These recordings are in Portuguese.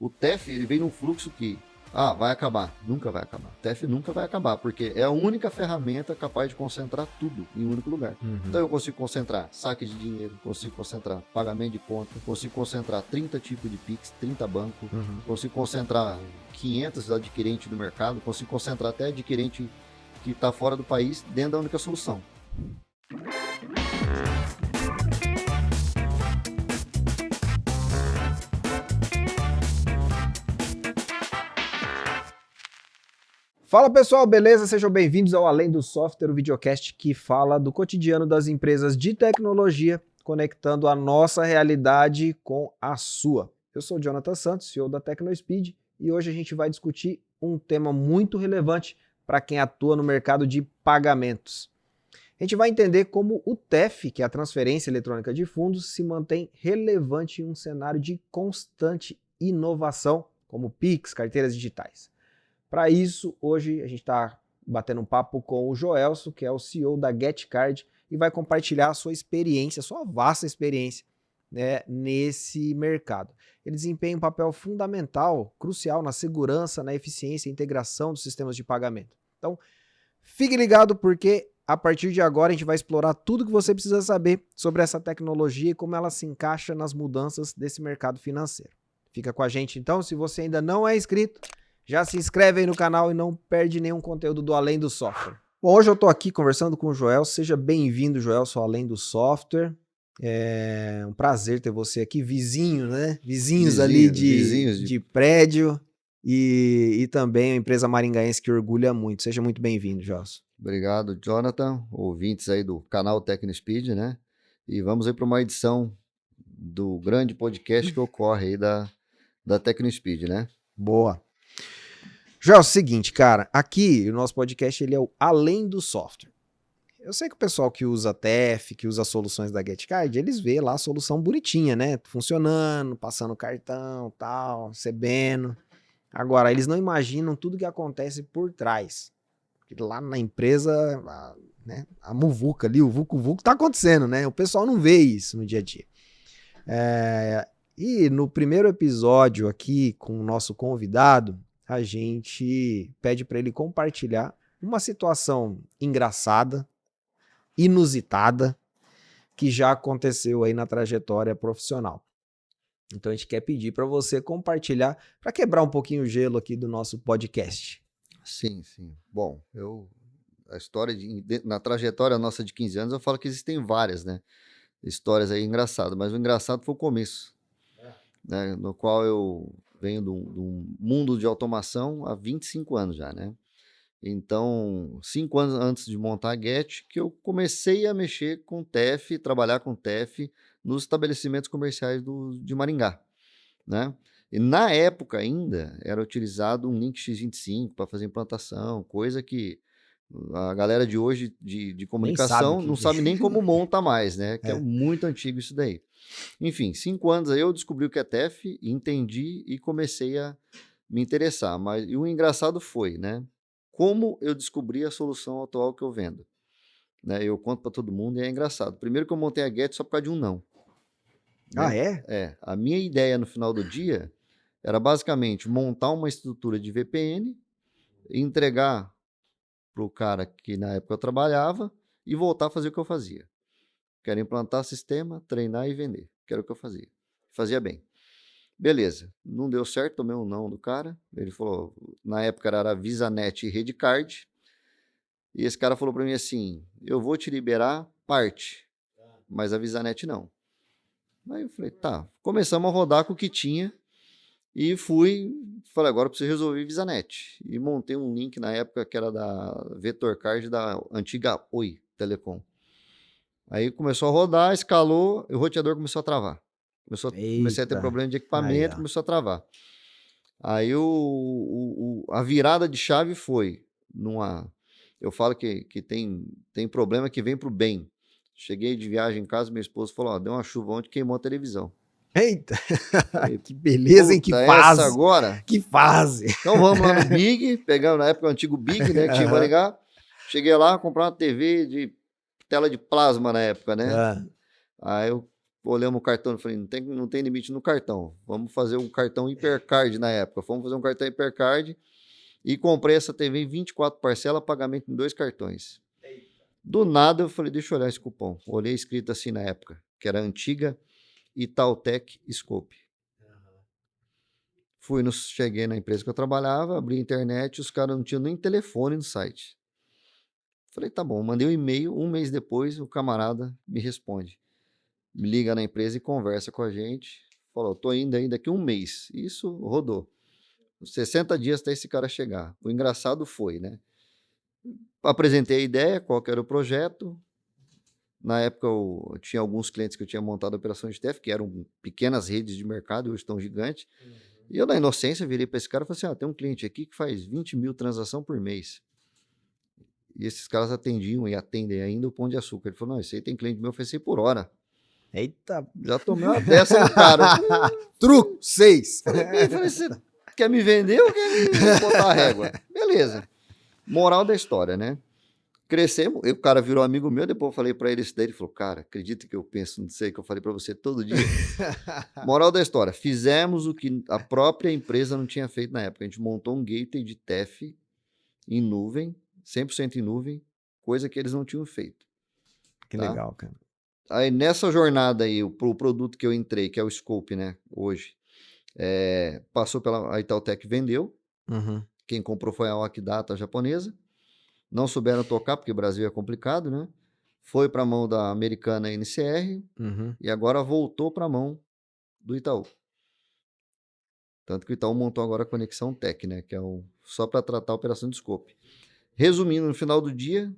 O TEF, ele vem num fluxo que, vai acabar. Nunca vai acabar. O TEF nunca vai acabar, porque é a única ferramenta capaz de concentrar tudo em um único lugar. Então eu consigo concentrar saque de dinheiro, consigo concentrar pagamento de conta, consigo concentrar 30 tipos de Pix, 30 bancos, consigo concentrar 500 adquirentes do mercado, consigo concentrar até adquirente que está fora do país dentro da única solução. Fala pessoal, beleza? Sejam bem-vindos ao Além do Software, o videocast que fala do cotidiano das empresas de tecnologia, conectando a nossa realidade com a sua. Eu sou o Jonathan Santos, CEO da TecnoSpeed, e hoje a gente vai discutir um tema muito relevante para quem atua no mercado de pagamentos. A gente vai entender como o TEF, que é a transferência eletrônica de fundos, se mantém relevante em um cenário de constante inovação, como Pix, carteiras digitais. Para isso, hoje a gente está batendo um papo com o Joelson, que é o CEO da GetCard, e vai compartilhar a sua experiência, a sua vasta experiência, né, nesse mercado. Ele desempenha um papel fundamental, crucial na segurança, na eficiência e integração dos sistemas de pagamento. Então, fique ligado porque a partir de agora a gente vai explorar tudo que você precisa saber sobre essa tecnologia e como ela se encaixa nas mudanças desse mercado financeiro. Fica com a gente então, se você ainda não é inscrito, já se inscreve aí no canal e não perde nenhum conteúdo do Além do Software. Bom, hoje eu estou aqui conversando com o Joelson. Seja bem-vindo, Joelson, ao Além do Software. É um prazer ter você aqui, vizinho, né? Vizinhos ali de prédio e também a empresa maringaense que orgulha muito. Seja muito bem-vindo, Joelson. Obrigado, Jonathan, ouvintes aí do canal TecnoSpeed, né? E vamos aí para uma edição do grande podcast que ocorre aí da TecnoSpeed, né? Boa. Joel, é o seguinte, cara, aqui o nosso podcast ele é o Além do Software. Eu sei que o pessoal que usa TEF, que usa soluções da GetCard, eles vê lá a solução bonitinha, né? Funcionando, passando cartão, tal, recebendo. Agora, eles não imaginam tudo que acontece por trás. Porque lá na empresa, a muvuca ali, o vucu-vucu tá acontecendo, né? O pessoal não vê isso no dia a dia. E no primeiro episódio aqui com o nosso convidado, a gente pede para ele compartilhar uma situação engraçada, inusitada, que já aconteceu aí na trajetória profissional. Então a gente quer pedir para você compartilhar, para quebrar um pouquinho o gelo aqui do nosso podcast. Sim. Bom, a história na trajetória nossa de 15 anos, eu falo que existem várias, né? Histórias aí engraçadas, mas o engraçado foi o começo, né? No qual eu venho de um mundo de automação há 25 anos já, né? Então, 5 anos antes de montar a Get, que eu comecei a mexer com TEF, trabalhar com TEF nos estabelecimentos comerciais de Maringá, né? E na época ainda era utilizado um Link X25 para fazer implantação, coisa que a galera de hoje de comunicação não sabe nem como monta mais, né? Que é muito antigo isso daí. Enfim, 5 anos aí eu descobri o que é TEF, entendi e comecei a me interessar. E o engraçado foi, né? Como eu descobri a solução atual que eu vendo. Né? Eu conto para todo mundo e é engraçado. Primeiro que eu montei a Get só por causa de um não. Né? Ah, é? A minha ideia no final do dia era basicamente montar uma estrutura de VPN, entregar para o cara que na época eu trabalhava e voltar a fazer o que eu fazia. Quero implantar sistema, treinar e vender. Que era o que eu fazia. Fazia bem. Beleza. Não deu certo, tomei um não do cara. Ele falou, na época era VisaNet e Redcard. E esse cara falou para mim assim, eu vou te liberar parte, mas a VisaNet não. Aí eu falei, tá. Começamos a rodar com o que tinha e falei, agora eu preciso resolver VisaNet. E montei um link na época que era da VetorCard da antiga Oi Telecom. Aí começou a rodar, escalou, e o roteador começou a travar. Comecei a ter problema de equipamento, começou a travar. Aí a virada de chave foi eu falo que tem problema que vem pro bem. Cheguei de viagem em casa, minha esposa falou, deu uma chuva ontem, queimou a televisão. Eita, que beleza, hein? Que fase. Essa agora? Que fase. Então vamos lá no Big, pegamos na época o antigo Big, né, que tinha em Maringá. Cheguei lá, comprar uma TV de tela de plasma na época, né? Aí eu olhamos o cartão e falei, não tem limite no cartão. Vamos fazer um cartão Hipercard na época. Fomos fazer um cartão Hipercard e comprei essa TV em 24 parcelas, pagamento em 2 cartões. Do nada eu falei, deixa eu olhar esse cupom. Olhei escrito assim na época, que era a antiga Itautec Scope. Cheguei na empresa que eu trabalhava, abri a internet, os caras não tinham nem telefone no site. Falei, tá bom, mandei um e-mail, um mês depois o camarada me responde. Me liga na empresa e conversa com a gente. Falou, tô indo aí daqui um mês. Isso rodou. 60 dias até esse cara chegar. O engraçado foi, né? Apresentei a ideia, qual que era o projeto. Na época eu tinha alguns clientes que eu tinha montado operações de TEF, que eram pequenas redes de mercado, hoje estão gigantes. E eu, na inocência, virei para esse cara e falei assim, tem um cliente aqui que faz 20 mil transações por mês. E esses caras atendiam e atendem ainda o Pão de Açúcar. Ele falou, não, esse aí tem cliente meu, ofereci por hora. Eita. Já tomei uma dessa no cara. Truco, 6. Falei, você quer me vender ou quer me botar a régua? Beleza. Moral da história, né? Crescemos, o cara virou amigo meu, depois eu falei para ele isso daí, ele falou, cara, acredita que eu penso nisso aí que eu falei para você todo dia? Moral da história, fizemos o que a própria empresa não tinha feito na época, a gente montou um gateway de TEF em nuvem, 100% em nuvem, coisa que eles não tinham feito. Que legal, cara. Aí nessa jornada aí, o produto que eu entrei, que é o Scope, né, hoje, passou a Itautec, vendeu, quem comprou foi a Okidata japonesa, não souberam tocar, porque o Brasil é complicado, né? Foi para a mão da americana NCR e agora voltou para a mão do Itaú. Tanto que o Itaú montou agora a Conexão Tech, né? Que é só para tratar a operação de Scope. Resumindo, no final do dia,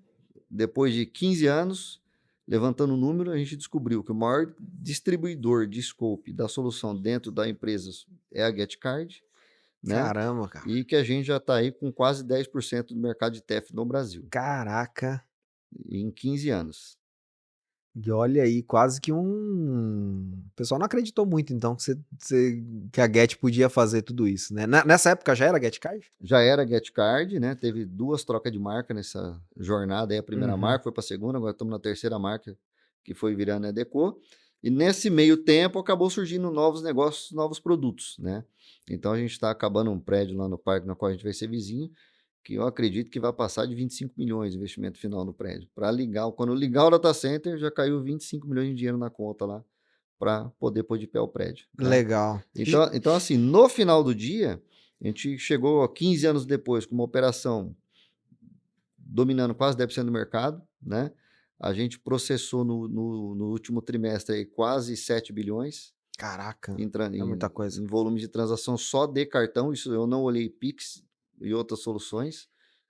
depois de 15 anos, levantando o número, a gente descobriu que o maior distribuidor de Scope da solução dentro da empresa é a GetCard. Né? Caramba, cara. E que a gente já está aí com quase 10% do mercado de TEF no Brasil. Caraca. Em 15 anos. E olha aí, quase que O pessoal não acreditou muito, então, que a Get podia fazer tudo isso, né? Nessa época já era GetCard? Já era GetCard, né? Teve 2 trocas de marca nessa jornada aí. A primeira marca foi para a segunda, agora estamos na terceira marca, que foi virando a Deco. E nesse meio tempo acabou surgindo novos negócios, novos produtos, né? Então a gente está acabando um prédio lá no parque, na qual a gente vai ser vizinho, que eu acredito que vai passar de 25 milhões de investimento final no prédio. Para ligar, quando ligar o data center, já caiu 25 milhões de dinheiro na conta lá, para poder pôr de pé o prédio. Tá? Legal. Então, assim, no final do dia, a gente chegou 15 anos depois com uma operação dominando quase 10% do mercado, né? A gente processou no último trimestre aí quase 7 bilhões. Caraca, é muita coisa. Em volume de transação só de cartão, isso eu não olhei Pix e outras soluções,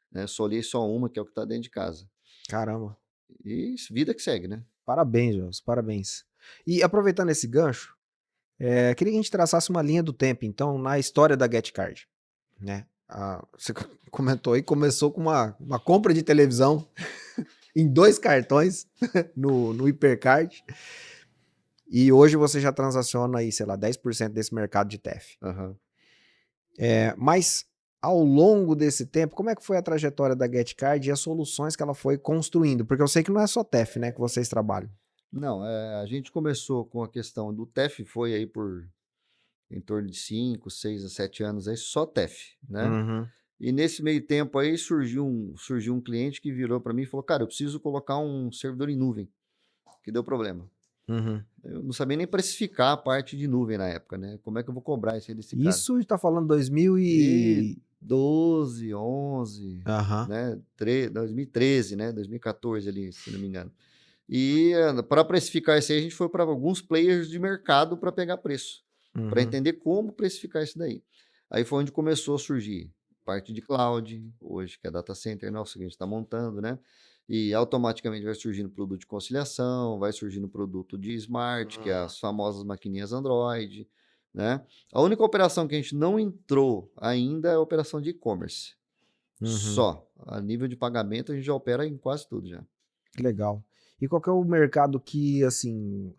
né? Só olhei só uma, que é o que está dentro de casa. Caramba. E vida que segue, né? Parabéns, Jôs, parabéns. E aproveitando esse gancho, queria que a gente traçasse uma linha do tempo, então, na história da GetCard, né? Você comentou aí, começou com uma compra de televisão em 2 cartões no Hipercard. E hoje você já transaciona aí, sei lá, 10% desse mercado de TEF. Mas ao longo desse tempo, como é que foi a trajetória da GetCard e as soluções que ela foi construindo? Porque eu sei que não é só TEF, né, que vocês trabalham. Não, a gente começou com a questão do TEF, foi aí por em torno de 5, 6 a 7 anos aí, só TEF, né? E nesse meio tempo aí surgiu um cliente que virou para mim e falou, cara, eu preciso colocar um servidor em nuvem, que deu problema. Eu não sabia nem precificar a parte de nuvem na época, né? Como é que eu vou cobrar isso aí desse cara? Isso está falando 2012, 11, né? 2013, né? 2014 ali, se não me engano. E para precificar isso aí, a gente foi para alguns players de mercado para pegar preço, para entender como precificar isso daí. Aí foi onde começou a surgir parte de cloud, hoje que é data center, nossa, que a gente está montando, né? E automaticamente vai surgindo produto de conciliação, vai surgindo produto de smart, que é as famosas maquininhas Android, né? A única operação que a gente não entrou ainda é a operação de e-commerce. Só. A nível de pagamento a gente já opera em quase tudo já. Que legal. E qual que é o mercado que, assim,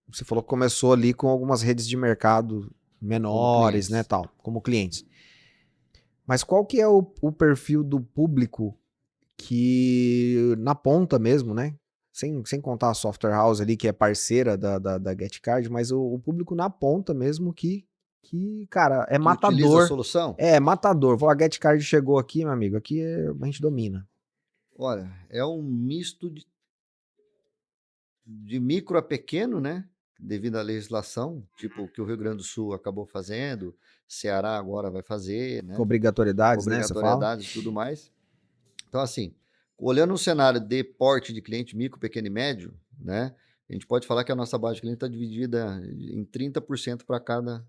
você falou que começou ali com algumas redes de mercado menores, né, tal, como clientes. Mas qual que é o perfil do público que, na ponta mesmo, né, sem contar a Software House ali, que é parceira da GetCard, mas o público na ponta mesmo que cara, é Que utiliza a matador. solução? É, matador. A GetCard chegou aqui, meu amigo, aqui a gente domina. Olha, é um misto de micro a pequeno, né? Devido à legislação, tipo o que o Rio Grande do Sul acabou fazendo, Ceará agora vai fazer, né? Obrigatoriedades, né? Você fala? Obrigatoriedades e tudo mais. Então, assim, olhando um cenário de porte de cliente micro, pequeno e médio, né? A gente pode falar que a nossa base de cliente está dividida em 30% para cada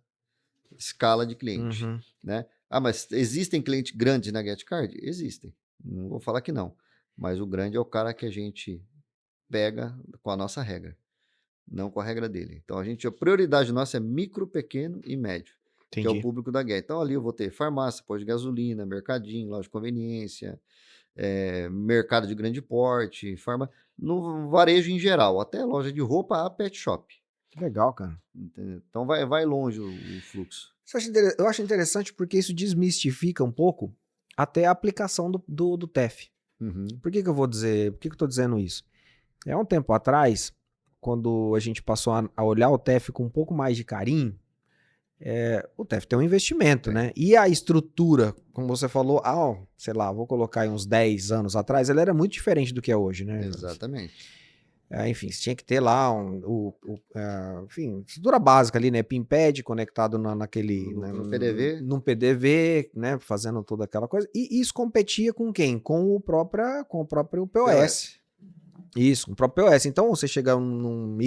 escala de cliente, Uhum. né? Ah, mas existem clientes grandes na GetCard? Existem. Não vou falar que não. Mas o grande é o cara que a gente pega com a nossa regra, não com a regra dele. Então, a prioridade nossa é micro, pequeno e médio, que é o Entendi. público da Get. Então, ali eu vou ter farmácia, posto de gasolina, mercadinho, loja de conveniência, mercado de grande porte, no varejo em geral, até loja de roupa a pet shop. Que legal, cara. Entendeu? Então, vai longe o fluxo. Eu acho interessante porque isso desmistifica um pouco até a aplicação do TEF. Uhum. Por que eu vou dizer, por que eu estou dizendo isso? É um tempo atrás, quando a gente passou a olhar o TEF com um pouco mais de carinho, o TEF tem um investimento, né? E a estrutura, como você falou, sei lá, vou colocar aí uns 10 anos atrás, ela era muito diferente do que é hoje, né? Exatamente. Enfim, você tinha que ter lá enfim, estrutura básica ali, né? PIN-pad conectado naquele... No PDV. Num PDV, né? Fazendo toda aquela coisa. E isso competia com quem? Com o próprio POS. Isso, com o próprio POS. Então, você chega num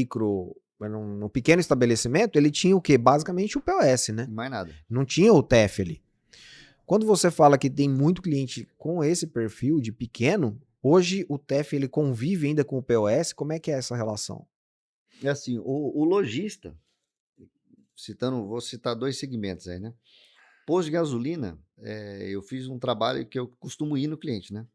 pequeno estabelecimento, ele tinha o quê? Basicamente o POS, né? Mais nada. Não tinha o TEF ali. Quando você fala que tem muito cliente com esse perfil de pequeno, hoje o TEF ele convive ainda com o POS, como é que é essa relação? É assim, o lojista, vou citar 2 segmentos aí, né? Posto de gasolina, eu fiz um trabalho que eu costumo ir no cliente, né?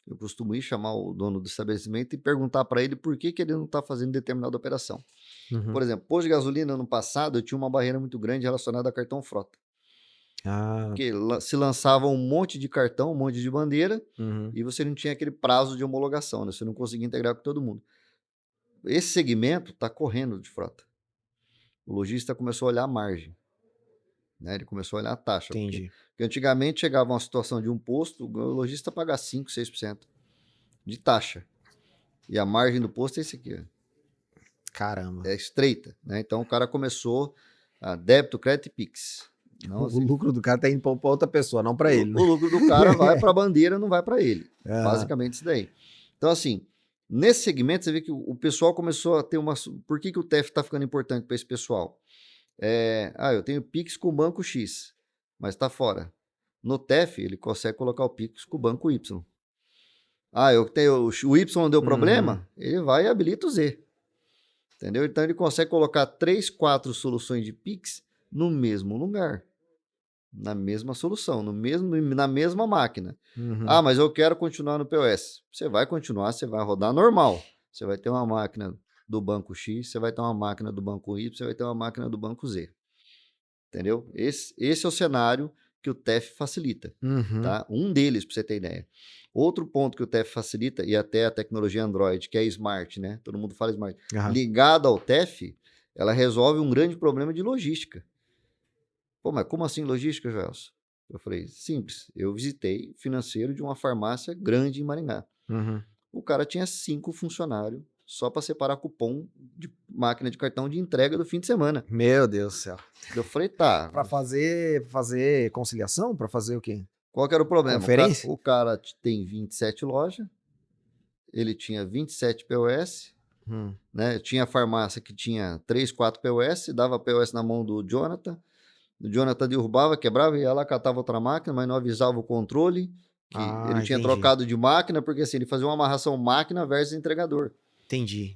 Eu costumo ir chamar o dono do estabelecimento e perguntar para ele por que ele não está fazendo determinada operação. Uhum. Por exemplo, posto de gasolina, ano passado, eu tinha uma barreira muito grande relacionada a cartão frota. Porque se lançava um monte de cartão, um monte de bandeira, e você não tinha aquele prazo de homologação, né? Você não conseguia integrar com todo mundo. Esse segmento está correndo de frota. O lojista começou a olhar a margem, né? Ele começou a olhar a taxa. Entendi. Porque antigamente chegava uma situação de um posto, o lojista pagar 5%, 6% de taxa. E a margem do posto é esse aqui, ó. Caramba. É estreita, né? Então o cara começou a débito, crédito e Pix. Não, O lucro do cara tá indo para outra pessoa, não para ele. O lucro do cara vai para a bandeira, não vai para ele. Ah. Basicamente isso daí. Então, assim, nesse segmento, você vê que o pessoal começou a ter uma... Por que o TEF está ficando importante para esse pessoal? Eu tenho Pix com o banco X, mas está fora. No TEF, ele consegue colocar o Pix com o banco Y. Eu tenho o Y deu problema, ele vai e habilita o Z. Entendeu? Então, ele consegue colocar 3, 4 soluções de Pix no mesmo lugar. Na mesma solução, na mesma máquina. Mas eu quero continuar no POS. Você vai continuar, você vai rodar normal. Você vai ter uma máquina do banco X, você vai ter uma máquina do banco Y, você vai ter uma máquina do banco Z. Entendeu? Esse é o cenário que o TEF facilita. Tá? Um deles, para você ter ideia. Outro ponto que o TEF facilita, e até a tecnologia Android, que é Smart, né? Todo mundo fala Smart. Ligada ao TEF, ela resolve um grande problema de logística. Pô, mas como assim logística, Joelson? Eu falei, simples. Eu visitei financeiro de uma farmácia grande em Maringá. O cara tinha 5 funcionários só para separar cupom de máquina de cartão de entrega do fim de semana. Meu Deus do céu. Eu falei, tá. Para fazer conciliação? Para fazer o quê? Qual que era o problema? Conferência? O cara tem 27 lojas, ele tinha 27 POS, né? Tinha farmácia que tinha 3, 4 POS, dava POS na mão do Jonathan. O Jonathan derrubava, quebrava, ia lá, catava outra máquina, mas não avisava o controle que ele tinha trocado de máquina, porque assim, ele fazia uma amarração máquina versus entregador. Entendi.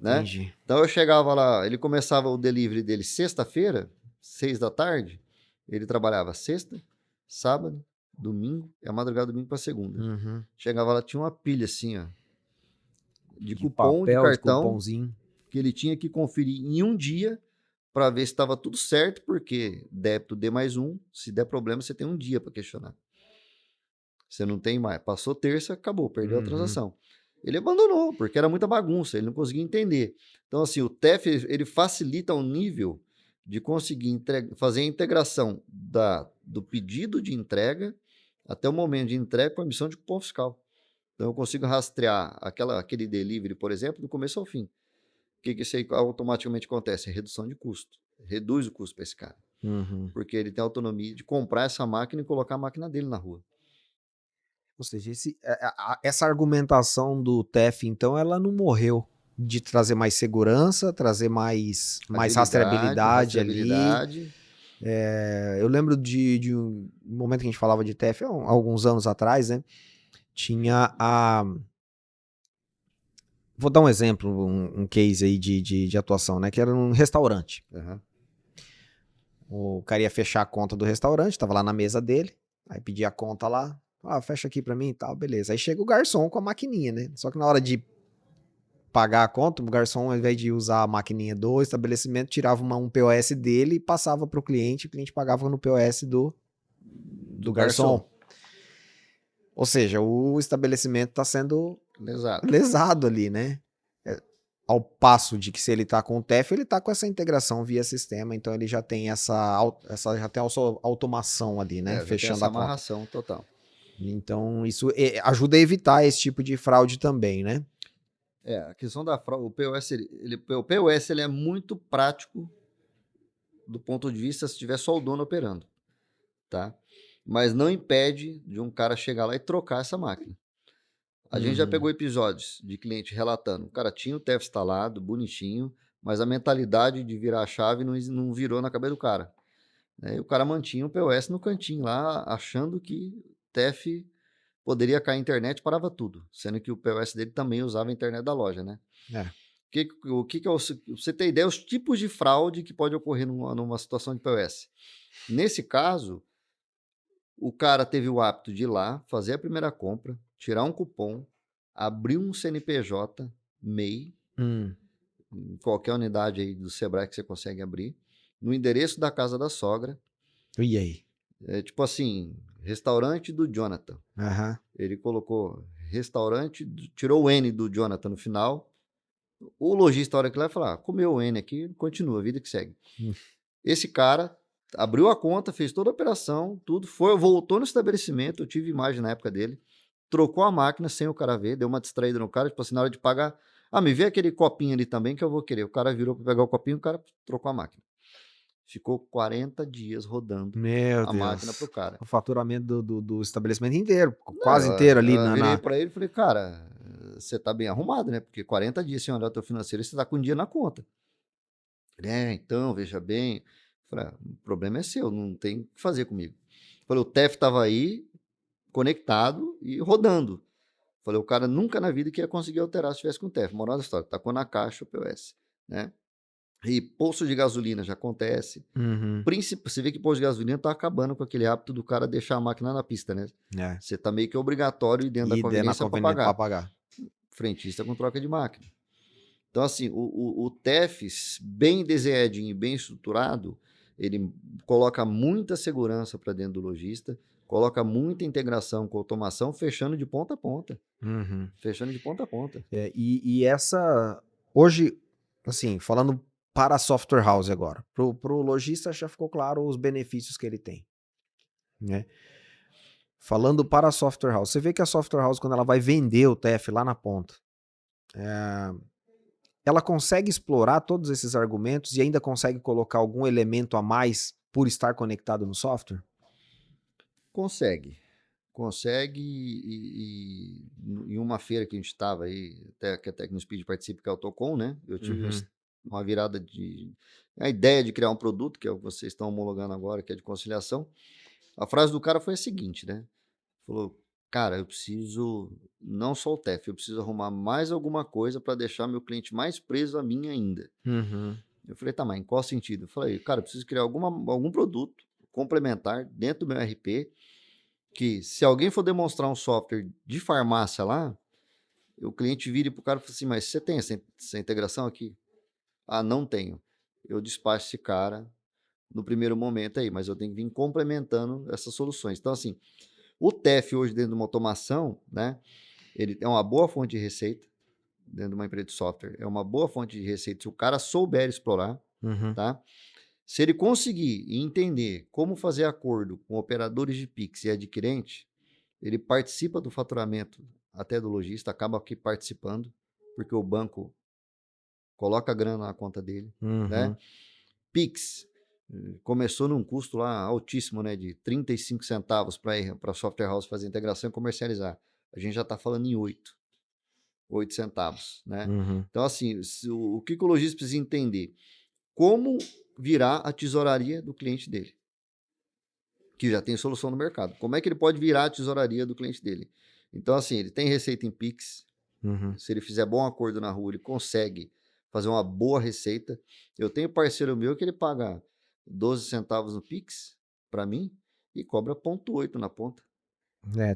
Então eu chegava lá, ele começava o delivery dele sexta-feira, 6 da tarde, ele trabalhava sexta, sábado, domingo, e a madrugada do domingo para segunda. Chegava lá, tinha uma pilha assim, ó, de cupom, papel, de cartão, de cupomzinho, que ele tinha que conferir em um dia para ver se estava tudo certo, porque débito D+1, se der problema, você tem um dia para questionar. Você não tem mais. Passou terça, acabou, perdeu a transação. Ele abandonou, porque era muita bagunça, ele não conseguia entender. Então, assim, o TEF, ele facilita o nível de conseguir fazer a integração do pedido de entrega até o momento de entrega com a emissão de cupom fiscal. Então, eu consigo rastrear aquele delivery, por exemplo, do começo ao fim. O que isso aí automaticamente acontece? É redução de custo. Reduz o custo para esse cara. Porque ele tem autonomia de comprar essa máquina e colocar a máquina dele na rua. Ou seja, essa argumentação do TEF, então, ela não morreu de trazer mais segurança, trazer mais rastreabilidade ali. Eu lembro de um momento que a gente falava de TEF, alguns anos atrás, né? Tinha Vou dar um exemplo, um case aí de atuação, né? Que era um restaurante. O cara ia fechar a conta do restaurante, tava lá na mesa dele, aí pedia a conta lá, fecha aqui pra mim e tal, beleza. Aí chega o garçom com a maquininha, né? Só que na hora de pagar a conta, o garçom, ao invés de usar a maquininha do estabelecimento, tirava um POS dele e passava pro cliente, o cliente pagava no POS do garçom. Ou seja, o estabelecimento tá sendo lesado ali, né? Ao passo de que se ele tá com o TEF, ele tá com essa integração via sistema, então ele já tem já tem a sua automação ali, né? Fechando essa a conta. amarração total. Então, isso ajuda a evitar esse tipo de fraude também, né? A questão da fraude, o POS ele é muito prático do ponto de vista se tiver só o dono operando, tá? Mas não impede de um cara chegar lá e trocar essa máquina. A gente já pegou episódios de cliente relatando, o cara tinha o TEF instalado, bonitinho, mas a mentalidade de virar a chave não virou na cabeça do cara. E o cara mantinha o POS no cantinho lá, achando que TEF poderia cair a internet, parava tudo, sendo que o POS dele também usava a internet da loja, né? O que é você tem ideia, os tipos de fraude que pode ocorrer numa situação de POS. Nesse caso, o cara teve o hábito de ir lá, fazer a primeira compra, tirar um cupom, abrir um CNPJ MEI, em qualquer unidade aí do Sebrae que você consegue abrir, no endereço da casa da sogra. E aí? Tipo assim, restaurante do Jonathan. Ele colocou restaurante, tirou o N do Jonathan no final. O lojista, a hora que lá, vai falar, comeu o N aqui, continua, a vida que segue. Esse cara abriu a conta, fez toda a operação, tudo, voltou no estabelecimento, eu tive imagem na época dele, trocou a máquina sem o cara ver, deu uma distraída no cara, tipo assim, na hora de pagar, me vê aquele copinho ali também que eu vou querer. O cara virou para pegar o copinho, o cara trocou a máquina. Ficou 40 dias rodando a máquina pro cara. O faturamento do estabelecimento inteiro, quase inteiro ali. Eu virei pra ele e falei, cara, você tá bem arrumado, né? Porque 40 dias sem olhar o teu financeiro, você tá com um dia na conta. Então, veja bem. Falei, o problema é seu, não tem o que fazer comigo. Falei, o TEF tava aí, conectado e rodando. Falei, o cara nunca na vida que ia conseguir alterar se tivesse com o TEF. Moral da história, tacou na caixa o POS, né? E posto de gasolina já acontece. Você vê que posto de gasolina tá acabando com aquele hábito do cara deixar a máquina na pista, né? Você tá meio que obrigatório ir dentro da conveniência para pagar. Frentista com troca de máquina. Então, assim, o TEF, bem desenhadinho e bem estruturado, ele coloca muita segurança para dentro do lojista, coloca muita integração com automação, fechando de ponta a ponta. Fechando de ponta a ponta. E essa, hoje, assim, falando para a software house agora, pro lojista já ficou claro os benefícios que ele tem, né? Falando para a software house, você vê que a software house, quando ela vai vender o TEF lá na ponta, ela consegue explorar todos esses argumentos e ainda consegue colocar algum elemento a mais por estar conectado no software? Consegue e em uma feira que a gente estava aí, que a TecnoSpeed participa, que é o Tocom, né? Eu tive uma virada a ideia de criar um produto, que é o que vocês estão homologando agora, que é de conciliação. A frase do cara foi a seguinte, né? Falou, cara, eu preciso, não só o TEF, eu preciso arrumar mais alguma coisa para deixar meu cliente mais preso a mim ainda. Eu falei, tá, mas em qual sentido? Eu falei, cara, eu preciso criar algum produto complementar dentro do meu RP, que se alguém for demonstrar um software de farmácia lá, o cliente vire pro cara e fala assim, mas você tem essa integração aqui? Não tenho. Eu despacho esse cara no primeiro momento aí, mas eu tenho que vir complementando essas soluções. Então, assim, o TEF hoje dentro de uma automação, né? ele é uma boa fonte de receita dentro de uma empresa de software. É uma boa fonte de receita se o cara souber explorar, tá? Se ele conseguir entender como fazer acordo com operadores de Pix e adquirente, ele participa do faturamento até do lojista, acaba aqui participando, porque o banco coloca a grana na conta dele, né? Pix começou num custo lá altíssimo, né, de 35 centavos para a software house fazer integração e comercializar. A gente já está falando em 8 centavos, né? Então, assim, o que o lojista precisa entender? Como virar a tesouraria do cliente dele, que já tem solução no mercado. Como é que ele pode virar a tesouraria do cliente dele? Então, assim, ele tem receita em Pix. Se ele fizer bom acordo na rua, ele consegue fazer uma boa receita. Eu tenho parceiro meu que ele paga 12 centavos no Pix para mim e cobra 0,8 na ponta.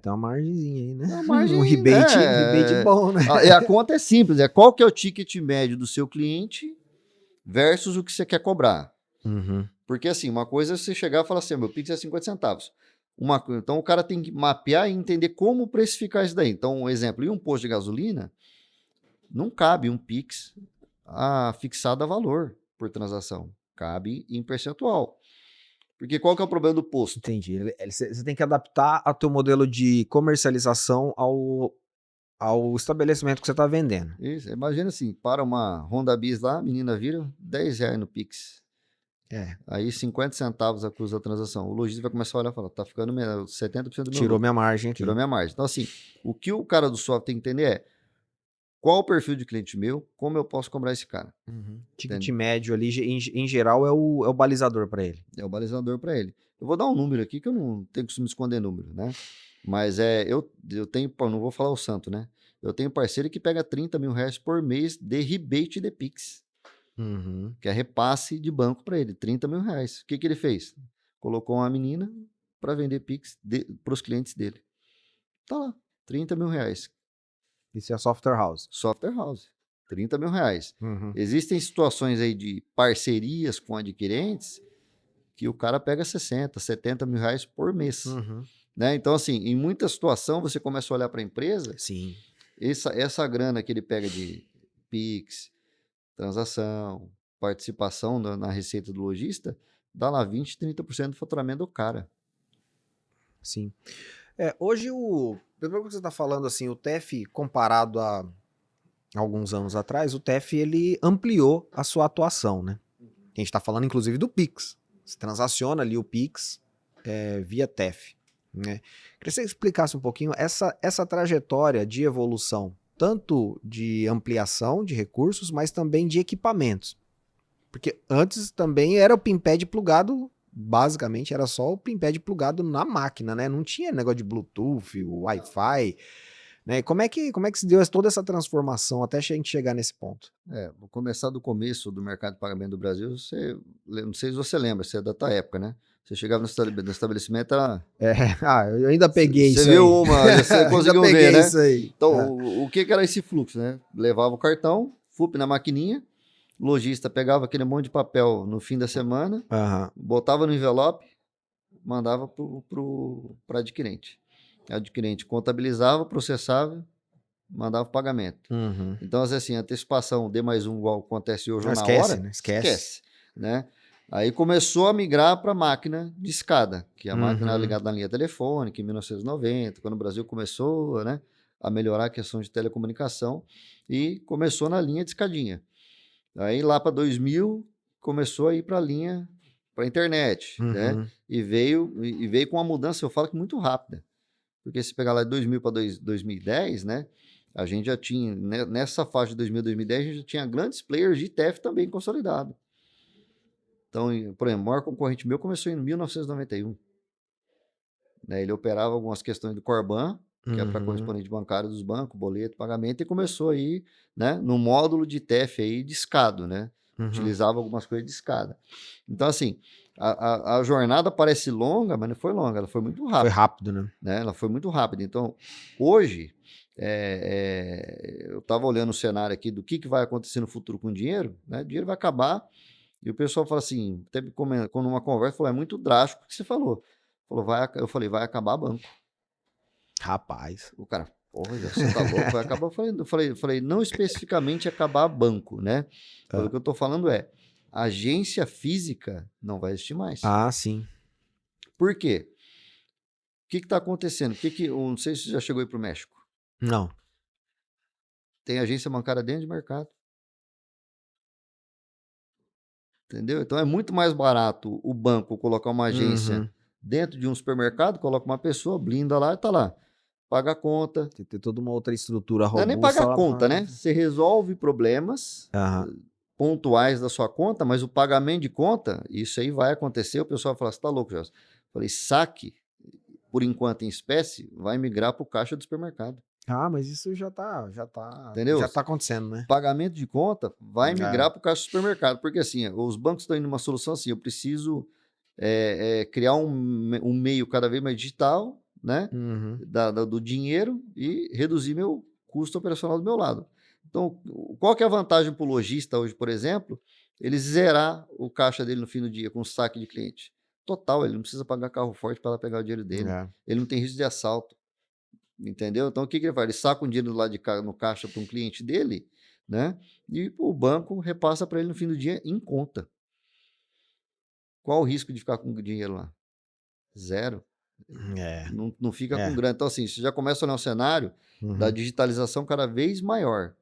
Tem uma margenzinha aí, né? Uma margem, Um rebate, né? rebate bom, né? A conta é simples, qual que é o ticket médio do seu cliente versus o que você quer cobrar. Porque assim, uma coisa é você chegar e falar assim, meu Pix é 50 centavos. Então o cara tem que mapear e entender como precificar isso daí. Então, um exemplo, em um posto de gasolina, não cabe um Pix fixado a valor por transação. Cabe em percentual. Porque qual que é o problema do posto? Entendi. Você tem que adaptar o teu modelo de comercialização ao estabelecimento que você está vendendo. Isso, imagina assim, para uma Honda Bis lá, a menina vira R$10 no Pix. Aí 50 centavos acusa a transação. O lojista vai começar a olhar e falar, tá ficando 70% do meu Tirou minha margem aqui. Tirou minha margem. Então assim, o que o cara do software tem que entender é qual o perfil de cliente meu, como eu posso cobrar esse cara. Ticket médio ali, em geral, é o balizador para ele. É o balizador para ele. Eu vou dar um número aqui, que eu não tenho costume de esconder número, né? Mas eu tenho, não vou falar o santo, né? Eu tenho parceiro que pega R$30 mil por mês de rebate de Pix. Que é repasse de banco para ele, R$30 mil. O que ele fez? Colocou uma menina para vender Pix para os clientes dele. Tá lá, R$30 mil. Isso é software house. Software house, R$30 mil. Existem situações aí de parcerias com adquirentes que o cara pega 60, R$70 mil por mês. Né? Então, assim, em muita situação, você começa a olhar para a empresa, sim, essa grana que ele pega de Pix, transação, participação na receita do lojista, dá lá 20%, 30% do faturamento do cara. Sim. Hoje, pelo que você está falando, assim, o TEF, comparado a alguns anos atrás, o TEF ele ampliou a sua atuação, né? A gente está falando, inclusive, do Pix. Você transaciona ali o Pix via TEF. Né? Queria que você explicasse um pouquinho essa trajetória de evolução, tanto de ampliação de recursos, mas também de equipamentos. Porque antes também era o PIN-pad plugado, basicamente era só o PIN-pad plugado na máquina, né? Não tinha negócio de Bluetooth, Wi-Fi, né? Como é que se deu toda essa transformação até a gente chegar nesse ponto? Vou começar do começo do mercado de pagamento do Brasil. Não sei se você lembra, você é da tua época, né? Você chegava no estabelecimento, eu ainda peguei isso aí. Você viu você conseguiu ver, né? Isso aí. Então, o que era esse fluxo, né? Levava o cartão, FUP na maquininha, o lojista pegava aquele monte de papel no fim da semana, botava no envelope, mandava para adquirente. O adquirente contabilizava, processava, mandava o pagamento. Então, assim, antecipação D+1 igual acontece hoje na hora, né? Esquece. Né? Aí começou a migrar para a máquina de escada, que é a máquina ligada na linha telefônica, em 1990, quando o Brasil começou, né, a melhorar a questão de telecomunicação, e começou na linha de escadinha. Aí lá para 2000, começou a ir para a linha, para a internet, né? E veio com uma mudança, eu falo que muito rápida. Porque se pegar lá de 2000 para 2010, né? A gente já tinha, nessa faixa de 2000 a 2010, a gente já tinha grandes players de TEF também consolidado. Então, por exemplo, o maior concorrente meu começou em 1991. Né? Ele operava algumas questões do Corban, que é para correspondente bancário dos bancos, boleto, pagamento, e começou aí, né, no módulo de TEF aí de escada, né? Utilizava algumas coisas de escada. Então, assim, a jornada parece longa, mas não foi longa, ela foi muito rápida. Foi rápido, né? Ela foi muito rápida. Então, hoje, eu estava olhando o cenário aqui do que vai acontecer no futuro com o dinheiro, né? O dinheiro vai acabar, e o pessoal fala assim, teve quando uma conversa, falou, é muito drástico o que você falou. Eu falei, vai acabar banco. Rapaz. O cara, Porra, você tá louco, vai acabar. Eu falei, não especificamente acabar banco, né? O que eu tô falando é, agência física não vai existir mais. Ah, sim. Por quê? O que está acontecendo? Eu não sei se você já chegou aí para o México. Não. Tem agência bancária dentro de mercado. Entendeu? Então é muito mais barato o banco colocar uma agência dentro de um supermercado, coloca uma pessoa, blinda lá e tá lá. Paga a conta. Tem que ter toda uma outra estrutura Não é nem robusta pagar a lá conta, né? Você resolve problemas pontuais da sua conta, mas o pagamento de conta, isso aí vai acontecer. O pessoal fala, você tá louco, Jorge? Falei, saque, por enquanto em espécie, vai migrar para o caixa do supermercado. Ah, mas isso Entendeu? já tá acontecendo, né? Pagamento de conta vai migrar para o caixa do supermercado, porque assim, os bancos estão indo numa solução assim, eu preciso criar um meio cada vez mais digital, né, do dinheiro e reduzir meu custo operacional do meu lado. Então, qual que é a vantagem para o lojista hoje, por exemplo? Ele zerar o caixa dele no fim do dia com o saque de cliente. Total, ele não precisa pagar carro forte para pegar o dinheiro dele. Ele não tem risco de assalto. Entendeu? Então, o que ele faz? Ele saca um dinheiro lá no caixa para um cliente dele, né? E o banco repassa para ele no fim do dia em conta. Qual o risco de ficar com o dinheiro lá? Zero. Não fica com grana. Então, assim, você já começa a olhar um cenário da digitalização cada vez maior.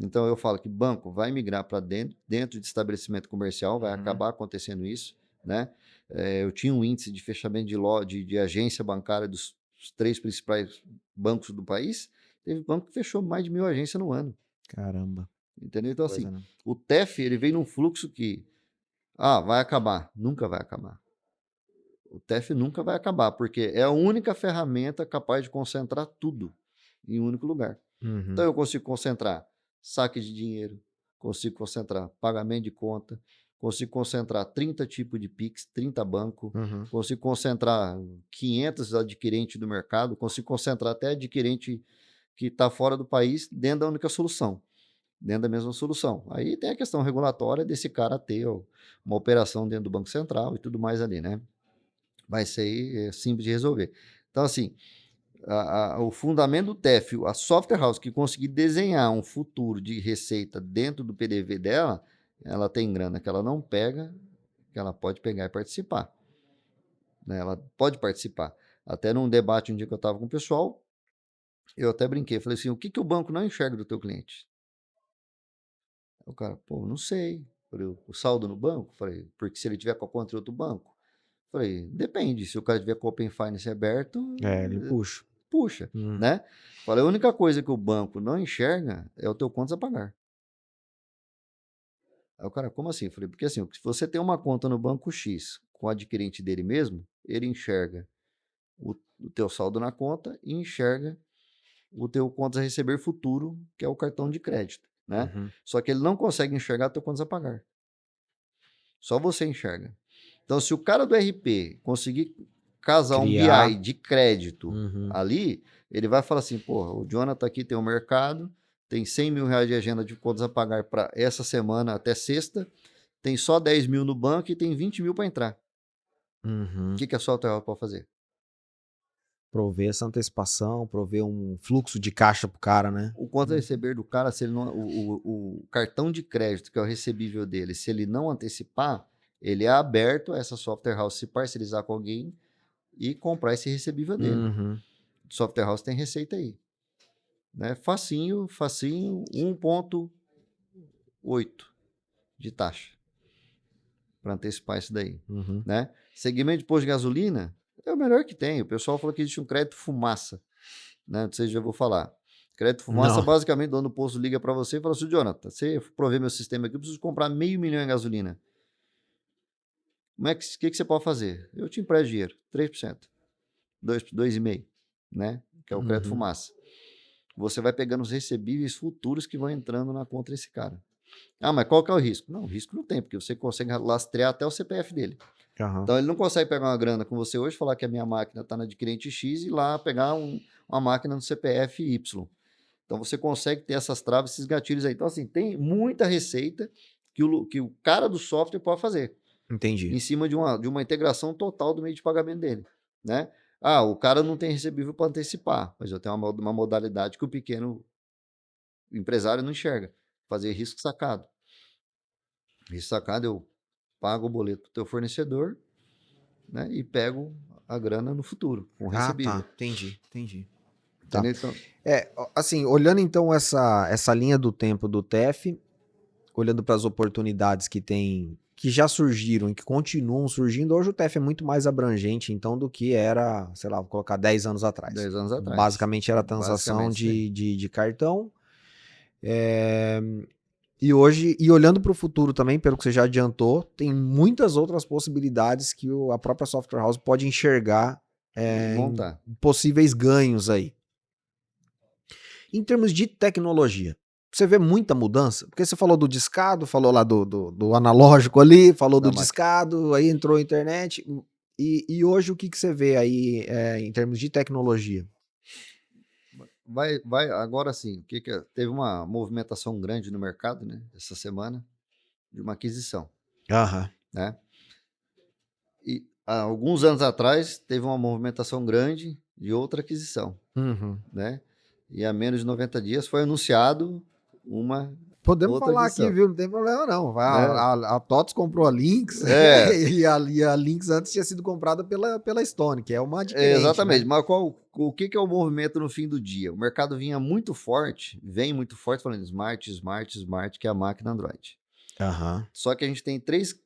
Então, eu falo que banco vai migrar para dentro de estabelecimento comercial, vai acabar acontecendo isso, né? Eu tinha um índice de fechamento de agência bancária dos 3 principais bancos do país. Teve banco que fechou mais de 1.000 agências no ano. Caramba. Entendeu? Então, assim, o TEF, ele vem num fluxo que, vai acabar. Nunca vai acabar. O TEF nunca vai acabar, porque é a única ferramenta capaz de concentrar tudo em um único lugar. Então, eu consigo concentrar saque de dinheiro, consigo concentrar pagamento de conta, consigo concentrar 30 tipos de Pix, 30 bancos, consigo concentrar 500 adquirentes do mercado, consigo concentrar até adquirente que está fora do país dentro da única solução, dentro da mesma solução. Aí tem a questão regulatória desse cara ter uma operação dentro do Banco Central e tudo mais ali, né? Mas isso aí é simples de resolver. Então, assim, o fundamento do TEF, a software house que conseguir desenhar um futuro de receita dentro do PDV dela, ela tem grana que ela não pega, que ela pode pegar e participar. Né? Ela pode participar. Até num debate um dia que eu estava com o pessoal, eu até brinquei, falei assim, o que o banco não enxerga do teu cliente? O cara, pô, não sei. Falei, o saldo no banco? Falei, porque se ele tiver com a conta em outro banco? Falei, depende, se o cara tiver com o Open Finance aberto... ele puxa. Né? Falei, a única coisa que o banco não enxerga é o teu contas a pagar. Aí o cara, como assim? Falei, porque assim, se você tem uma conta no banco X com o adquirente dele mesmo, ele enxerga o teu saldo na conta e enxerga o teu contas a receber futuro, que é o cartão de crédito, né? Só que ele não consegue enxergar teu contas a pagar. Só você enxerga. Então, se o cara do RP conseguir casar um BI de crédito ali, ele vai falar assim, porra, o Jonathan aqui tem um mercado, tem 100 mil reais de agenda de contas a pagar para essa semana até sexta, tem só 10 mil no banco e tem 20 mil para entrar. O que a software pode fazer? Prover essa antecipação, prover um fluxo de caixa pro cara, né? O conta a receber do cara, se ele não, o cartão de crédito, que é o recebível dele, se ele não antecipar, ele é aberto a essa software house se parcerizar com alguém e comprar esse recebível dele. Software house tem receita aí. Né? Facinho, 1,8 de taxa para antecipar isso daí. Né? Segmento de posto de gasolina é o melhor que tem. O pessoal falou que existe um crédito fumaça. Né? Não sei se já vou falar. Crédito fumaça, basicamente, o dono do posto liga para você e fala assim, Jonathan, você provê meu sistema aqui, eu preciso comprar 500 mil em gasolina. Que você pode fazer? Eu te empresto dinheiro, 3%, 2,5%, né? Que é o crédito fumaça. Você vai pegando os recebíveis futuros que vão entrando na conta desse cara. Mas qual que é o risco? Não, o risco não tem, porque você consegue lastrear até o CPF dele. Então ele não consegue pegar uma grana com você hoje, falar que a minha máquina está na adquirente X e lá pegar uma máquina no CPF Y. Então você consegue ter essas travas, esses gatilhos aí. Então, assim, tem muita receita que o cara do software pode fazer. Entendi. Em cima de uma integração total do meio de pagamento dele. Né? O cara não tem recebível para antecipar, mas eu tenho uma modalidade que o pequeno empresário não enxerga. Fazer risco sacado. Risco sacado, eu pago o boleto para o teu fornecedor, né, e pego a grana no futuro, com recebível. Tá. Entendi. Tá. Entendeu? Então, Assim, olhando então essa linha do tempo do TEF, olhando para as oportunidades que já surgiram e que continuam surgindo, hoje o TEF é muito mais abrangente, então, do que era, sei lá, vou colocar 10 anos atrás. 10 anos atrás. Basicamente era transação Basicamente, de cartão. E hoje, e olhando para o futuro também, pelo que você já adiantou, tem muitas outras possibilidades que a própria software house pode enxergar montar. em possíveis ganhos aí. Em termos de tecnologia, você vê muita mudança? Porque você falou do discado, falou lá do analógico ali, falou do discado, aí entrou a internet. E hoje o que você vê aí em termos de tecnologia? Agora sim, teve uma movimentação grande no mercado, né, essa semana, de uma aquisição. Né? E há alguns anos atrás teve uma movimentação grande de outra aquisição. Né? E há menos de 90 dias foi anunciado uma Podemos outra falar aquisição. aqui, viu? Não tem problema não. A TOTS comprou a Lynx e a Lynx antes tinha sido comprada pela Stone, que é uma adquirente. Exatamente, né? mas o que é o movimento no fim do dia? O mercado vem muito forte falando Smart, que é a máquina Android. Só que a gente tem 3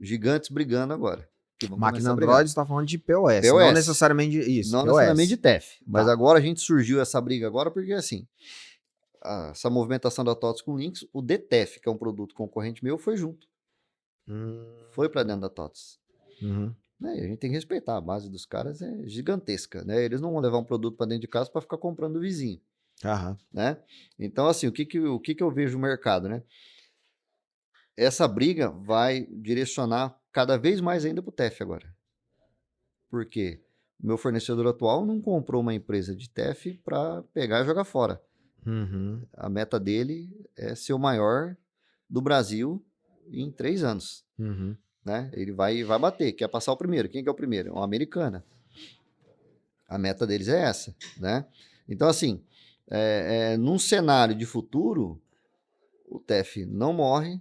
gigantes brigando agora. Máquina Android está falando de POS, POS, não necessariamente isso. Não necessariamente de TEF. Mas agora a gente surgiu essa briga agora porque assim, essa movimentação da TOTS com Lynx, o DTEF, que é um produto concorrente meu, foi junto. Foi para dentro da TOTS. Né? E a gente tem que respeitar, a base dos caras é gigantesca, né? Eles não vão levar um produto para dentro de casa para ficar comprando do vizinho. Né? Então, assim, o que eu vejo no mercado, né? Essa briga vai direcionar cada vez mais ainda para o TEF agora. Por quê? O meu fornecedor atual não comprou uma empresa de TEF para pegar e jogar fora. A meta dele é ser o maior do Brasil em 3 anos. Né? Ele vai bater, quer passar o primeiro. Quem que é o primeiro? É uma americana. A meta deles é essa. Né? Então, assim, num cenário de futuro, o TEF não morre,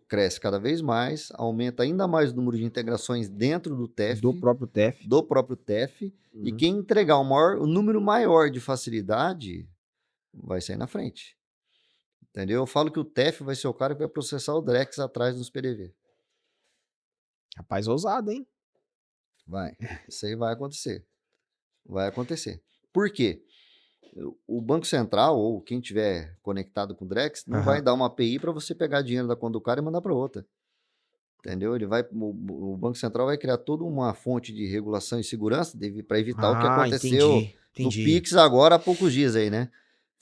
cresce cada vez mais, aumenta ainda mais o número de integrações dentro do TEF. Do próprio TEF. E quem entregar o número maior de facilidade vai sair na frente. Entendeu? Eu falo que o TEF vai ser o cara que vai processar o Drex atrás dos PDV. Rapaz, ousado, hein? Vai. Isso aí vai acontecer. Vai acontecer. Por quê? O Banco Central, ou quem tiver conectado com o Drex, não vai dar uma API para você pegar dinheiro da conta do cara e mandar para outra. Entendeu? O Banco Central vai criar toda uma fonte de regulação e segurança para evitar o que aconteceu no Pix agora há poucos dias aí, né?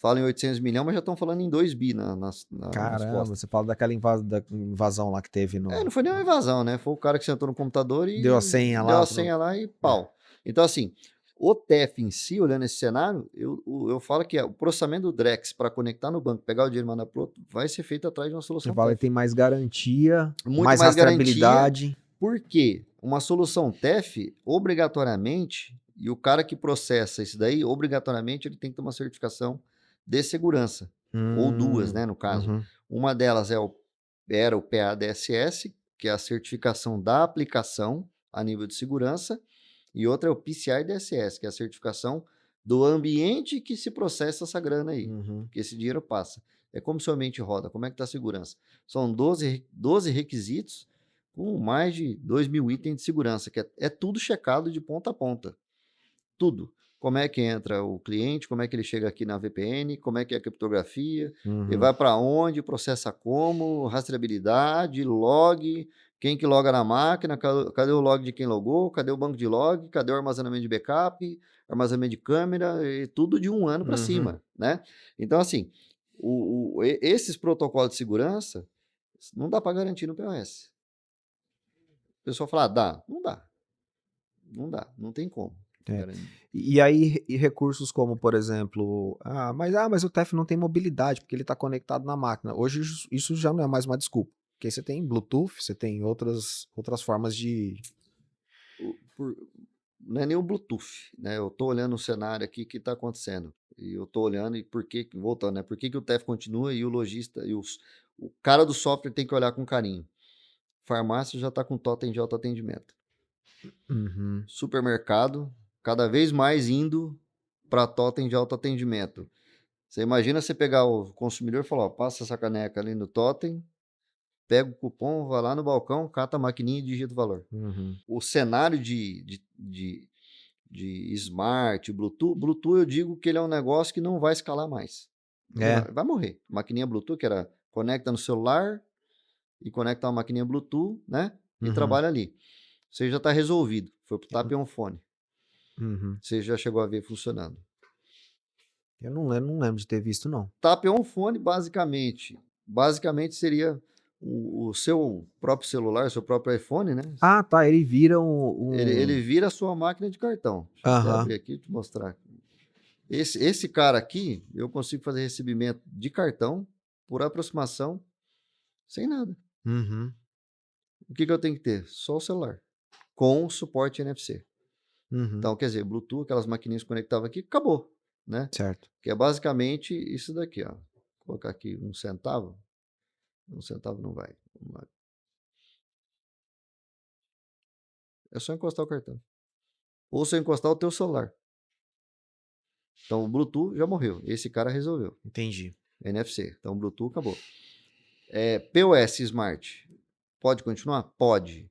Falam em 800 milhões, mas já estão falando em 2 bi nas Caramba, você fala daquela invasão lá que teve no... não foi nem uma invasão, né? Foi o cara que sentou no computador e deu a senha lá e pau. Então, assim, o TEF em si, olhando esse cenário, eu falo que o processamento do Drex para conectar no banco, pegar o dinheiro e mandar pro outro, vai ser feito atrás de uma solução. Você fala que tem mais garantia, muito mais rastreabilidade. Por quê? Uma solução TEF, obrigatoriamente, e o cara que processa isso daí, obrigatoriamente, ele tem que ter uma certificação de segurança. Ou 2, né, no caso. Uma delas era o PADSS, que é a certificação da aplicação a nível de segurança, e outra é o PCI DSS, que é a certificação do ambiente que se processa essa grana aí, que esse dinheiro passa. É como seu ambiente roda, como é que está a segurança. São 12 requisitos com mais de 2.000 itens de segurança, que é tudo checado de ponta a ponta. Tudo. Como é que entra o cliente, como é que ele chega aqui na VPN, como é que é a criptografia, ele vai para onde, processa como, rastreabilidade, log, quem que loga na máquina, cadê o log de quem logou, cadê o banco de log, cadê o armazenamento de backup, armazenamento de câmera, e tudo de 1 ano para cima, né? Então, assim, esses protocolos de segurança não dá para garantir no POS. O pessoal fala, dá. Não dá. Não dá, não tem como. E aí, recursos como, por exemplo, mas o TEF não tem mobilidade, porque ele está conectado na máquina. Hoje, isso já não é mais uma desculpa. Porque você tem Bluetooth, você tem outras formas de... não é nem o Bluetooth, né? Eu estou olhando o cenário aqui que está acontecendo. E eu estou olhando e voltando, né? Por que o TEF continua e o lojista e o cara do software tem que olhar com carinho. Farmácia já está com totem de autoatendimento. Uhum. Supermercado, cada vez mais indo para totem de autoatendimento. Você imagina você pegar o consumidor e falar, ó, passa essa caneca ali no totem, pega o cupom, vai lá no balcão, cata a maquininha e digita o valor. Uhum. O cenário de Smart, Bluetooth eu digo que ele é um negócio que não vai escalar mais. Vai morrer. Maquininha Bluetooth, que era conecta no celular e conecta uma maquininha Bluetooth, né? E trabalha ali. Você já está resolvido. Foi pro Tap On Phone. Você já chegou a ver funcionando. Eu não lembro de ter visto, não. Tap On Phone, basicamente seria o seu próprio celular, seu próprio iPhone, né? Ah, tá. Ele vira Ele vira a sua máquina de cartão. Deixa eu até abrir aqui e te mostrar. Esse cara aqui, eu consigo fazer recebimento de cartão por aproximação sem nada. O que eu tenho que ter? Só o celular. Com suporte NFC. Então, quer dizer, Bluetooth, aquelas maquininhas conectavam aqui, acabou. Né? Certo. Que é basicamente isso daqui, ó. Vou colocar aqui 1 centavo. 1 centavo não vai. É só encostar o cartão. Ou se encostar o teu celular. Então o Bluetooth já morreu. Esse cara resolveu. Entendi. NFC. Então o Bluetooth acabou. POS Smart. Pode continuar? Pode.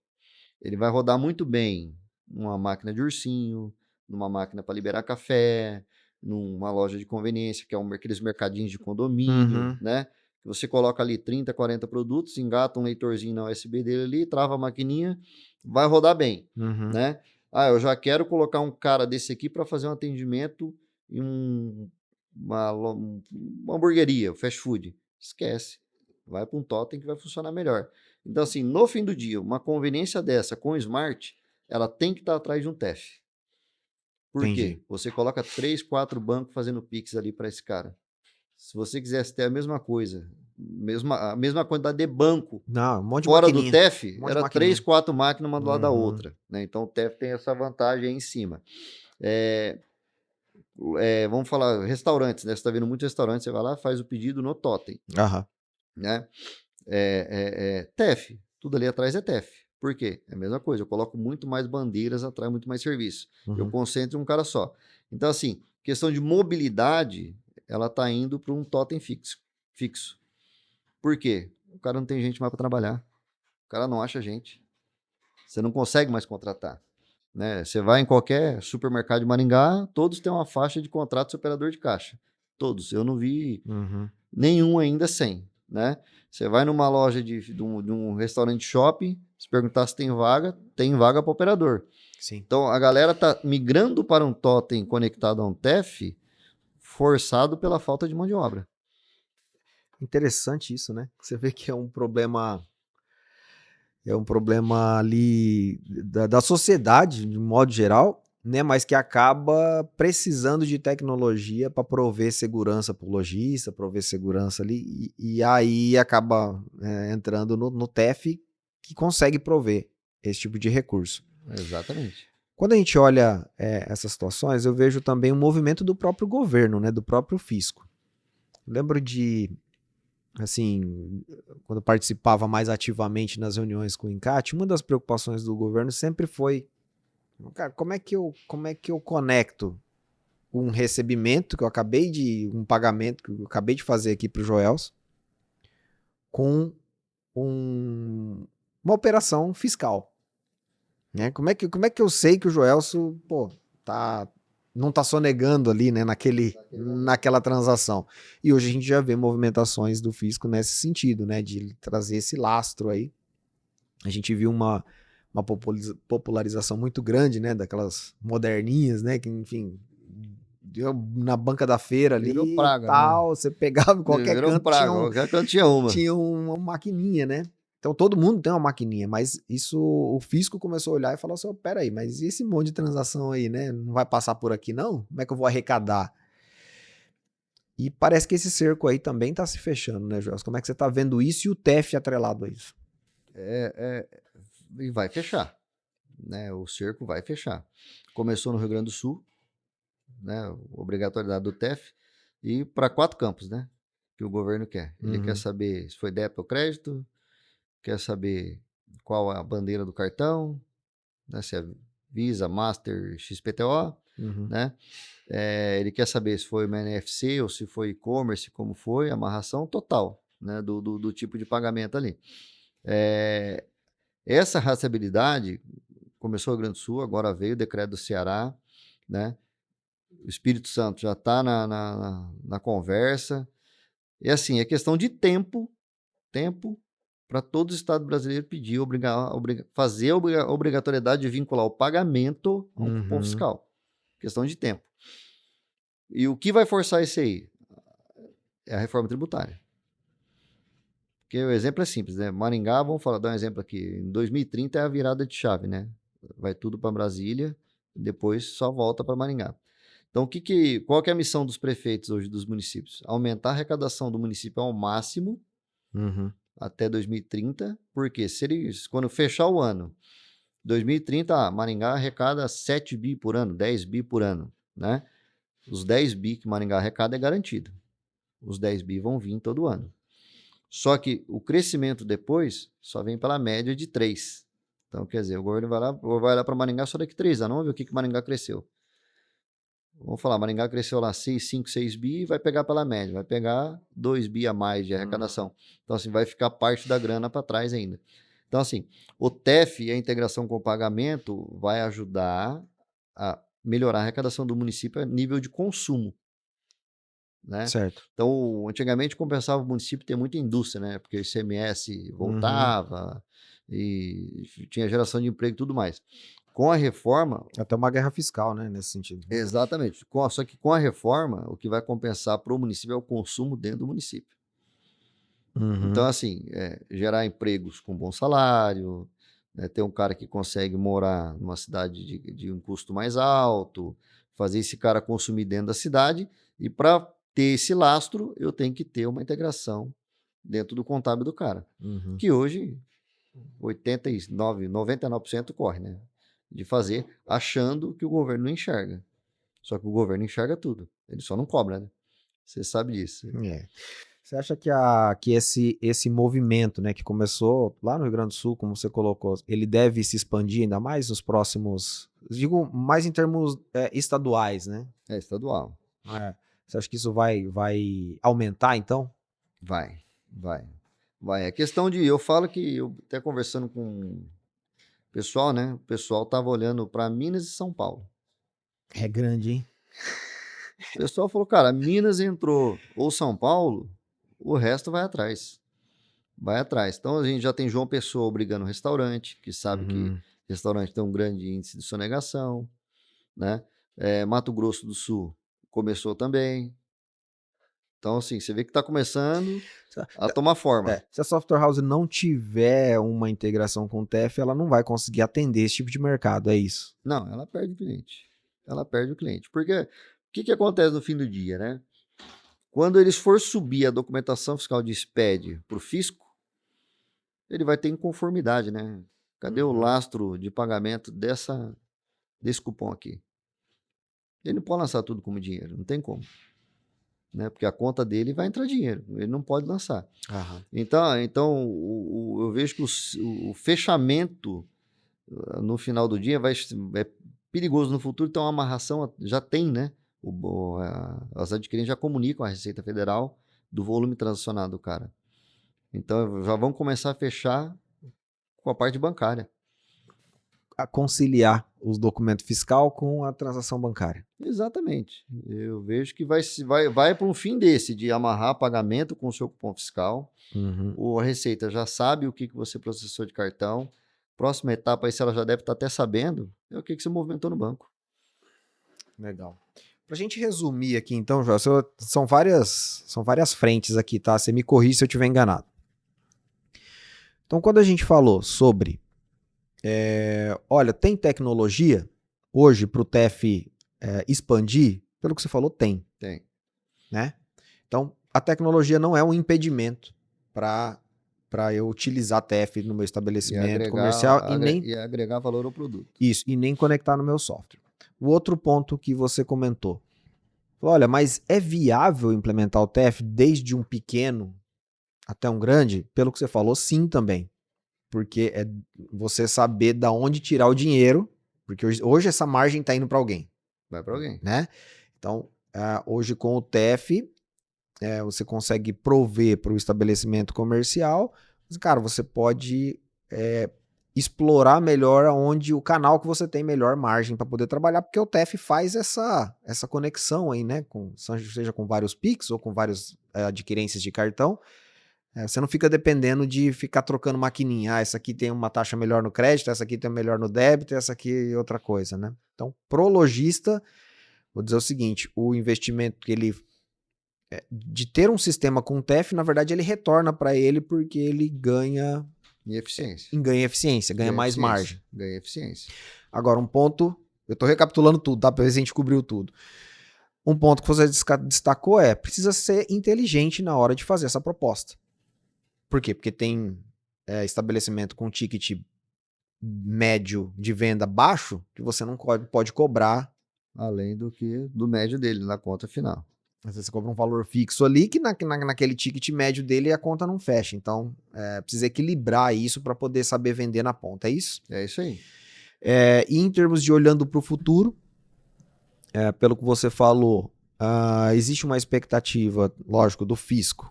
Ele vai rodar muito bem numa máquina de ursinho, numa máquina para liberar café, numa loja de conveniência, que é aqueles mercadinhos de condomínio, né? Você coloca ali 30, 40 produtos, engata um leitorzinho na USB dele ali, trava a maquininha, vai rodar bem, né? Ah, eu já quero colocar um cara desse aqui para fazer um atendimento em uma hamburgueria, fast food. Esquece. Vai para um totem que vai funcionar melhor. Então, assim, no fim do dia, uma conveniência dessa com o Smart, ela tem que estar atrás de um TEF. Por quê? Você coloca 3, 4 bancos fazendo Pix ali para esse cara. Se você quisesse ter a mesma coisa, a mesma quantidade de banco não, um monte de fora do TEF, era 3, 4 máquinas uma do lado da outra. Né? Então, o TEF tem essa vantagem aí em cima. Vamos falar, restaurantes, né? Você está vendo muitos restaurantes, você vai lá, faz o pedido no totem. Né? TEF, tudo ali atrás é TEF. Por quê? É a mesma coisa, eu coloco muito mais bandeiras atrás, muito mais serviço. Eu concentro em um cara só. Então, assim, questão de mobilidade, ela está indo para um totem fixo. Por quê? O cara não tem gente mais para trabalhar. O cara não acha gente. Você não consegue mais contratar. Né? Você vai em qualquer supermercado de Maringá, todos têm uma faixa de contrato de operador de caixa. Todos. Eu não vi nenhum ainda sem. Né? Você vai numa loja de um restaurante shopping, se perguntar se tem vaga para operador. Sim. Então a galera tá migrando para um totem conectado a um TEF, forçado pela falta de mão de obra. Interessante isso, né? Você vê que é um problema ali da sociedade, de modo geral, né? Mas que acaba precisando de tecnologia para prover segurança para o lojista, prover segurança ali, e aí acaba entrando no TEF, que consegue prover esse tipo de recurso. Exatamente. Quando a gente olha essas situações, eu vejo também um movimento do próprio governo, né? Do próprio fisco. Lembro de, assim, quando eu participava mais ativamente nas reuniões com o INCAT, uma das preocupações do governo sempre foi, cara, como é que eu conecto um recebimento um pagamento que eu acabei de fazer aqui para o Joelso com uma operação fiscal, né? Como é que eu sei que o Joelso, não está sonegando ali, né, naquela transação? E hoje a gente já vê movimentações do fisco nesse sentido, né, de trazer esse lastro aí. A gente viu uma popularização muito grande, né, daquelas moderninhas, né, que, enfim, deu na banca da feira ali e tal, né? Você pegava em qualquer canto, tinha uma maquininha, né? Então todo mundo tem uma maquininha, mas isso o fisco começou a olhar e falou assim, peraí, mas e esse monte de transação aí, né? Não vai passar por aqui não? Como é que eu vou arrecadar? E parece que esse cerco aí também está se fechando, né, Joelso? Como é que você está vendo isso e o TEF atrelado a isso? E vai fechar. né, o cerco vai fechar. Começou no Rio Grande do Sul, né, obrigatoriedade do TEF, e para 4 campos, né, que o governo quer. Ele quer saber se foi débito ou crédito, quer saber qual a bandeira do cartão, né, se é Visa, Master, XPTO, né? Ele quer saber se foi uma NFC ou se foi e-commerce, como foi, amarração total, né, do tipo de pagamento ali. Essa rastreabilidade começou no Rio Grande do Sul, agora veio o decreto do Ceará, né? O Espírito Santo já está na conversa. E assim, é questão de tempo para todo o Estado brasileiro pedir, fazer a obrigatoriedade de vincular o pagamento a um cupom fiscal. Questão de tempo. E o que vai forçar isso aí? É a reforma tributária. Porque o exemplo é simples, né? Maringá, vamos dar um exemplo aqui. Em 2030 é a virada de chave, né? Vai tudo para Brasília, depois só volta para Maringá. Então, qual que é a missão dos prefeitos hoje dos municípios? Aumentar a arrecadação do município ao máximo até 2030, porque quando fechar o ano, 2030, Maringá arrecada 7 bi por ano, 10 bi por ano, né? Os 10 bi que Maringá arrecada é garantido. Os 10 bi vão vir todo ano. Só que o crescimento depois só vem pela média de 3. Então, quer dizer, o governo vai lá para Maringá só daqui 3 anos. Vamos ver o que Maringá cresceu. Vamos falar, Maringá cresceu lá 5, 6 bi e vai pegar pela média. Vai pegar 2 bi a mais de arrecadação. Então, assim, vai ficar parte da grana para trás ainda. Então, assim, o TEF e a integração com o pagamento vai ajudar a melhorar a arrecadação do município a nível de consumo. Né? Certo. Então, antigamente compensava o município ter muita indústria, né? Porque o ICMS voltava e tinha geração de emprego e tudo mais. Com a reforma... Até uma guerra fiscal, né? Nesse sentido. Exatamente. Só que com a reforma, o que vai compensar para o município é o consumo dentro do município. Então, assim, gerar empregos com bom salário, né? Ter um cara que consegue morar numa cidade de um custo mais alto, fazer esse cara consumir dentro da cidade, e para ter esse lastro, eu tenho que ter uma integração dentro do contábil do cara, que hoje 99% corre, né? De fazer, achando que o governo não enxerga. Só que o governo enxerga tudo, ele só não cobra, né? Você sabe disso. Você acha que esse movimento, né, que começou lá no Rio Grande do Sul, como você colocou, ele deve se expandir ainda mais nos próximos, digo, mais em termos estaduais, né? É estadual. Você acha que isso vai aumentar, então? Vai. É questão de... Eu falo que, eu até conversando com o pessoal, né? O pessoal tava olhando para Minas e São Paulo. É grande, hein? O pessoal falou, cara, Minas entrou ou São Paulo, o resto vai atrás. Vai atrás. Então a gente já tem João Pessoa obrigando o restaurante, que sabe que restaurante tem um grande índice de sonegação, né? Mato Grosso do Sul começou também. Então, assim, você vê que está começando a tomar forma. Se a Software House não tiver uma integração com o TEF, ela não vai conseguir atender esse tipo de mercado, é isso? Não, ela perde o cliente. Porque o que acontece no fim do dia, né? Quando eles for subir a documentação fiscal de SPED para o fisco, ele vai ter inconformidade, né? Cadê o lastro de pagamento desse cupom aqui? Ele não pode lançar tudo como dinheiro, não tem como. Né? Porque a conta dele vai entrar dinheiro, ele não pode lançar. Então eu vejo que o fechamento no final do dia é perigoso no futuro, então a amarração já tem, né? As adquirentes já comunicam à Receita Federal do volume transacionado do cara. Então já vão começar a fechar com a parte bancária. A conciliar os documentos fiscal com a transação bancária. Exatamente. Eu vejo que vai para um fim desse, de amarrar pagamento com o seu cupom fiscal. A Receita já sabe o que você processou de cartão. Próxima etapa, aí, se ela já deve estar até sabendo, é o que você movimentou no banco. Legal. Para a gente resumir aqui, então, João, são várias frentes aqui, tá? Você me corrige se eu estiver enganado. Então, quando a gente falou sobre olha, tem tecnologia hoje para o TEF expandir? Pelo que você falou, tem. Tem. Né? Então, a tecnologia não é um impedimento para para eu utilizar TF no meu E estabelecimento comercial e agregar valor ao produto. Isso, e nem conectar no meu software. O outro ponto que você comentou. Olha, mas é viável implementar o TF desde um pequeno até um grande? Pelo que você falou, sim também. Porque é você saber da onde tirar o dinheiro, porque hoje essa margem está indo para alguém. Vai para alguém. Né? Então, hoje com o TF, você consegue prover para o estabelecimento comercial, mas, cara, você pode explorar melhor onde o canal que você tem melhor margem para poder trabalhar, porque o TF faz essa conexão aí, né? Seja com vários Pix ou com várias adquirências de cartão. Você não fica dependendo de ficar trocando maquininha. Essa aqui tem uma taxa melhor no crédito, essa aqui tem melhor no débito, essa aqui é outra coisa, né? Então, pro lojista, vou dizer o seguinte, o investimento que ele de ter um sistema com TEF, na verdade, ele retorna para ele porque ele ganha eficiência. Ganha mais margem. Ganha eficiência. Agora, um ponto, eu estou recapitulando tudo, tá? Para ver se a gente cobriu tudo. Um ponto que você destacou precisa ser inteligente na hora de fazer essa proposta. Por quê? Porque tem estabelecimento com ticket médio de venda baixo que você não pode cobrar. Além do médio dele, na conta final. Às vezes você cobra um valor fixo ali que naquele ticket médio dele a conta não fecha. Então, precisa equilibrar isso para poder saber vender na ponta, é isso? É isso aí. E em termos de olhando para o futuro, pelo que você falou, existe uma expectativa, lógico, do fisco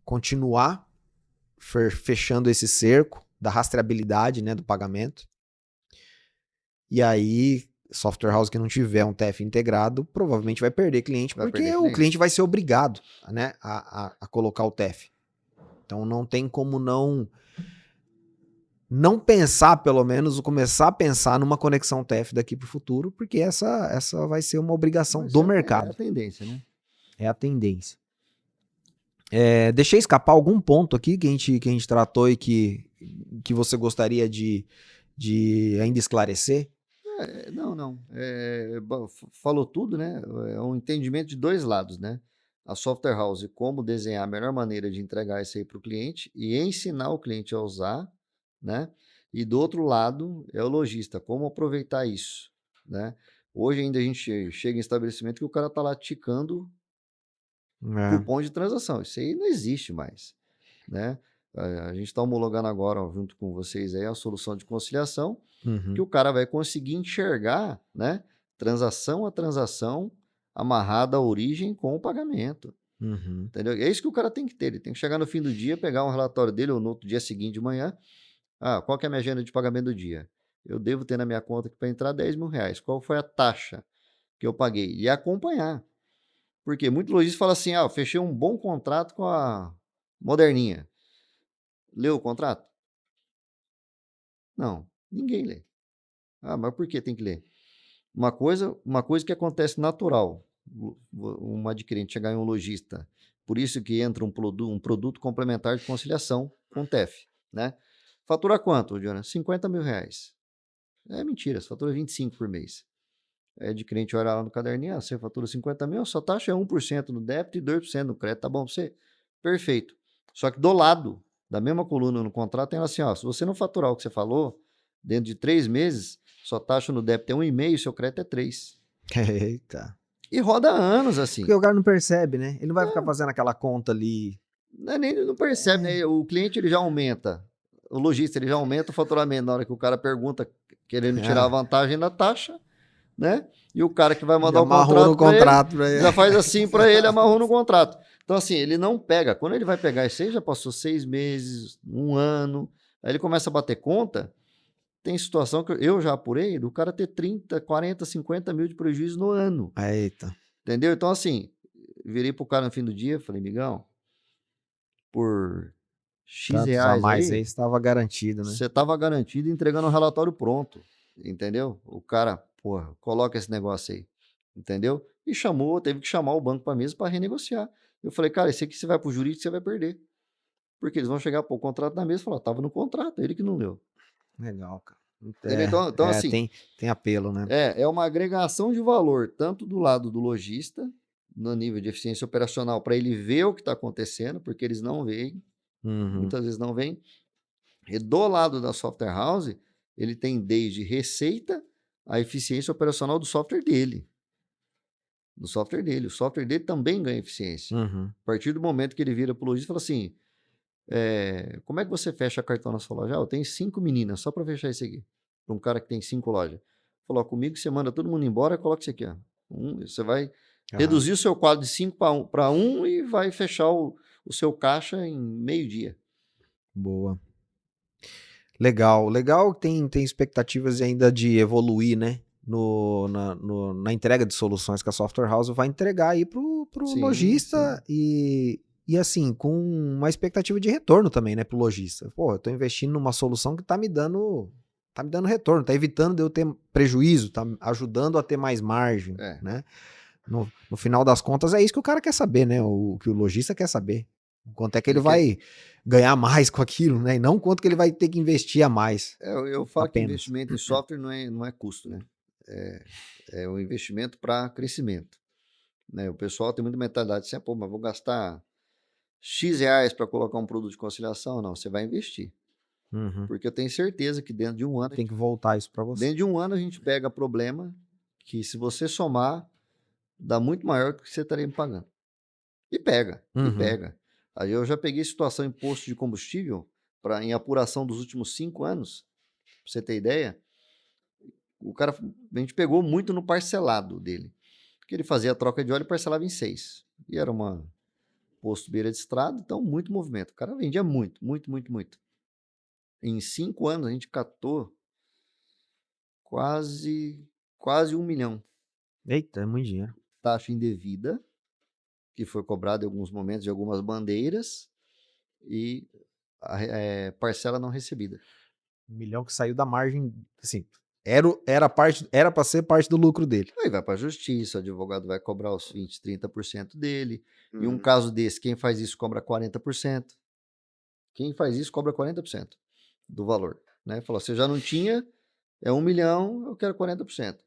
continuar fechando esse cerco da rastreabilidade, né, do pagamento. E aí, software house que não tiver um TF integrado, provavelmente vai perder cliente, porque o cliente vai ser obrigado, né, a colocar o TF. Então não tem como não pensar, pelo menos, ou começar a pensar numa conexão TF daqui para o futuro, porque essa vai ser uma obrigação do mercado. É a tendência, né? É a tendência. Deixei escapar algum ponto aqui que a gente tratou e que você gostaria de ainda esclarecer? Não. Falou tudo, né? É um entendimento de dois lados, né? A software house, como desenhar a melhor maneira de entregar isso aí para o cliente e ensinar o cliente a usar, né? E do outro lado é o lojista, como aproveitar isso, né? Hoje ainda a gente chega em estabelecimento que o cara tá lá ticando cupom de transação. Isso aí não existe mais, né? A gente está homologando agora, junto com vocês aí, a solução de conciliação, que o cara vai conseguir enxergar, né? Transação a transação amarrada à origem com o pagamento. Entendeu? É isso que o cara tem que ter. Ele tem que chegar no fim do dia, pegar um relatório dele ou no outro dia seguinte de manhã. Qual que é a minha agenda de pagamento do dia? Eu devo ter na minha conta aqui para entrar R$10 mil. Qual foi a taxa que eu paguei? E acompanhar. Porque muito lojista fala assim, eu fechei um bom contrato com a Moderninha. Leu o contrato? Não, ninguém lê. Mas por que tem que ler? Uma coisa que acontece natural, um adquirente chegar em um lojista, por isso que entra um produto complementar de conciliação com TEF, né? Fatura quanto, Jonas? R$50 mil. É mentira, você fatura 25 por mês. Adquirente olha lá no caderninho, você fatura 50 mil, sua taxa é 1% no débito e 2% no crédito, tá bom pra você? Perfeito. Só que do lado, da mesma coluna no contrato, tem assim, se você não faturar o que você falou, dentro de 3 meses, sua taxa no débito é 1,5%, seu crédito é 3%. Eita. E roda anos assim. Porque o cara não percebe, né? Ele não vai ficar fazendo aquela conta ali. Não percebe, né? O cliente ele já aumenta, o lojista ele já aumenta o faturamento na hora que o cara pergunta, querendo tirar a vantagem da taxa, né? E o cara que vai mandar o contrato pra ele, já faz assim para ele, amarrou no contrato. Então, assim, ele não pega. Quando ele vai pegar isso aí, já passou 6 meses, 1 ano, aí ele começa a bater conta. Tem situação que eu já apurei do cara ter 30, 40, 50 mil de prejuízo no ano. Eita. Entendeu? Então, assim, virei pro cara no fim do dia, falei, migão, por X reais a mais aí estava garantido, né? Você estava garantido entregando um relatório pronto, entendeu? O cara, porra, coloca esse negócio aí, entendeu? E teve que chamar o banco para mesa para renegociar. Eu falei, cara, esse aqui você vai pro jurídico, você vai perder. Porque eles vão chegar pro contrato na mesa e falar, tava no contrato, ele que não leu. Legal, cara. Então assim... Tem apelo, né? É uma agregação de valor, tanto do lado do lojista, no nível de eficiência operacional, para ele ver o que está acontecendo, porque eles não veem, Muitas vezes não vem. E do lado da software house, ele tem desde receita a eficiência operacional do software dele. Do software dele. O software dele também ganha eficiência. A partir do momento que ele vira para o lojista e fala assim, como é que você fecha cartão na sua loja? Eu tenho 5 meninas, só para fechar esse aqui. Para um cara que tem 5 lojas. Falou, comigo você manda todo mundo embora, coloca isso aqui. Ó. Você vai reduzir o seu quadro de 5 para 1 e vai fechar o seu caixa em meio-dia. Boa. Legal. Legal, tem expectativas ainda de evoluir, né? Na entrega de soluções que a Software House vai entregar aí pro lojista e assim, com uma expectativa de retorno também, né, pro lojista. Pô, eu tô investindo numa solução que tá me dando retorno, tá evitando de eu ter prejuízo, tá ajudando a ter mais margem, né? No final das contas, é isso que o cara quer saber, né? O que o lojista quer saber. Quanto é que ele vai ganhar mais com aquilo, né? E não quanto que ele vai ter que investir a mais. Eu falo que investimento em software não é custo, né? É um investimento para crescimento. Né? O pessoal tem muita mentalidade assim, pô, mas vou gastar X reais para colocar um produto de conciliação. Não, você vai investir. Porque eu tenho certeza que dentro de um ano... Tem que voltar isso para você. Dentro de um ano a gente pega problema que se você somar, dá muito maior do que você estaria me pagando. E pega. Aí eu já peguei situação em posto de combustível em apuração dos últimos 5 anos, pra você ter ideia, a gente pegou muito no parcelado dele. Porque ele fazia a troca de óleo e parcelava em 6. E era uma posto beira de estrada, então muito movimento. O cara vendia muito. Em 5 anos a gente catou quase 1 milhão. Eita, é muito dinheiro. Taxa indevida, que foi cobrada em alguns momentos de algumas bandeiras, e parcela não recebida. 1 milhão que saiu da margem, assim, era para ser parte do lucro dele. Aí vai para a justiça, o advogado vai cobrar os 20%, 30% dele. E um caso desse, quem faz isso cobra 40%. Quem faz isso cobra 40% do valor. Né? Falou, você já não tinha, é 1 milhão, eu quero 40%.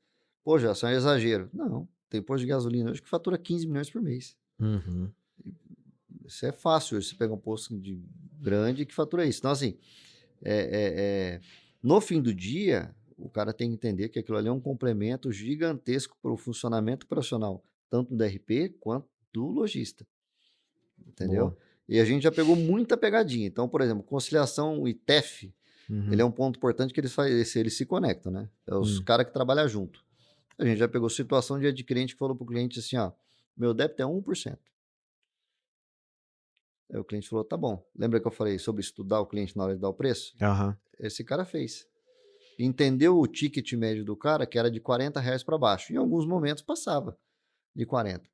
Pô, já isso é um exagero. Não, tem posto de gasolina hoje que fatura 15 milhões por mês. Isso é fácil, você pega um posto grande que fatura isso. Então, assim, no fim do dia, o cara tem que entender que aquilo ali é um complemento gigantesco para o funcionamento operacional, tanto do RP quanto do lojista. Entendeu? Boa. E a gente já pegou muita pegadinha. Então, por exemplo, conciliação e TEF, ele é um ponto importante que eles se conectam, né? É os caras que trabalham junto. A gente já pegou situação de adquirente que falou para o cliente assim, ó, meu débito é 1%. Aí o cliente falou, tá bom. Lembra que eu falei sobre estudar o cliente na hora de dar o preço? Esse cara fez. Entendeu o ticket médio do cara, que era de R$40 para baixo. Em alguns momentos passava de 40.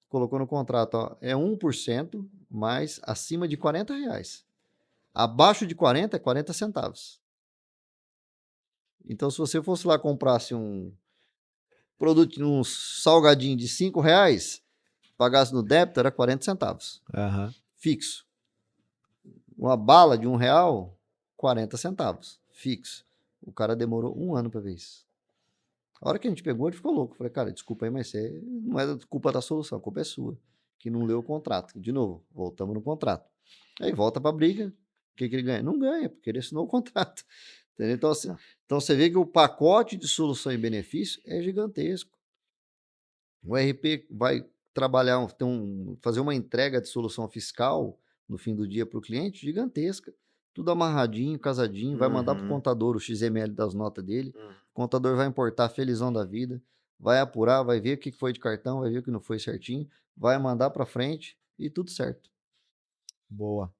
Colocou no contrato, ó, é 1%, mas acima de R$40. Abaixo de 40 é 40 centavos. Então, se você fosse lá comprasse um produto, um salgadinho de R$5, pagasse no débito, era 40 centavos. Fixo. Uma bala de R$1, 40 centavos. Fixo. O cara demorou 1 ano para ver isso. A hora que a gente pegou, ele ficou louco. Falei, cara, desculpa aí, mas não é culpa da solução, a culpa é sua, que não leu o contrato. De novo, voltamos no contrato. Aí volta pra briga. O que ele ganha? Não ganha, porque ele assinou o contrato. Entendeu? Então, assim, então você vê que o pacote de solução e benefício é gigantesco. O RP vai trabalhar, fazer uma entrega de solução fiscal no fim do dia para o cliente gigantesca. Tudo amarradinho, casadinho, vai mandar para o contador o XML das notas dele. O contador vai importar felizão da vida, vai apurar, vai ver o que foi de cartão, vai ver o que não foi certinho, vai mandar para frente e tudo certo. Boa.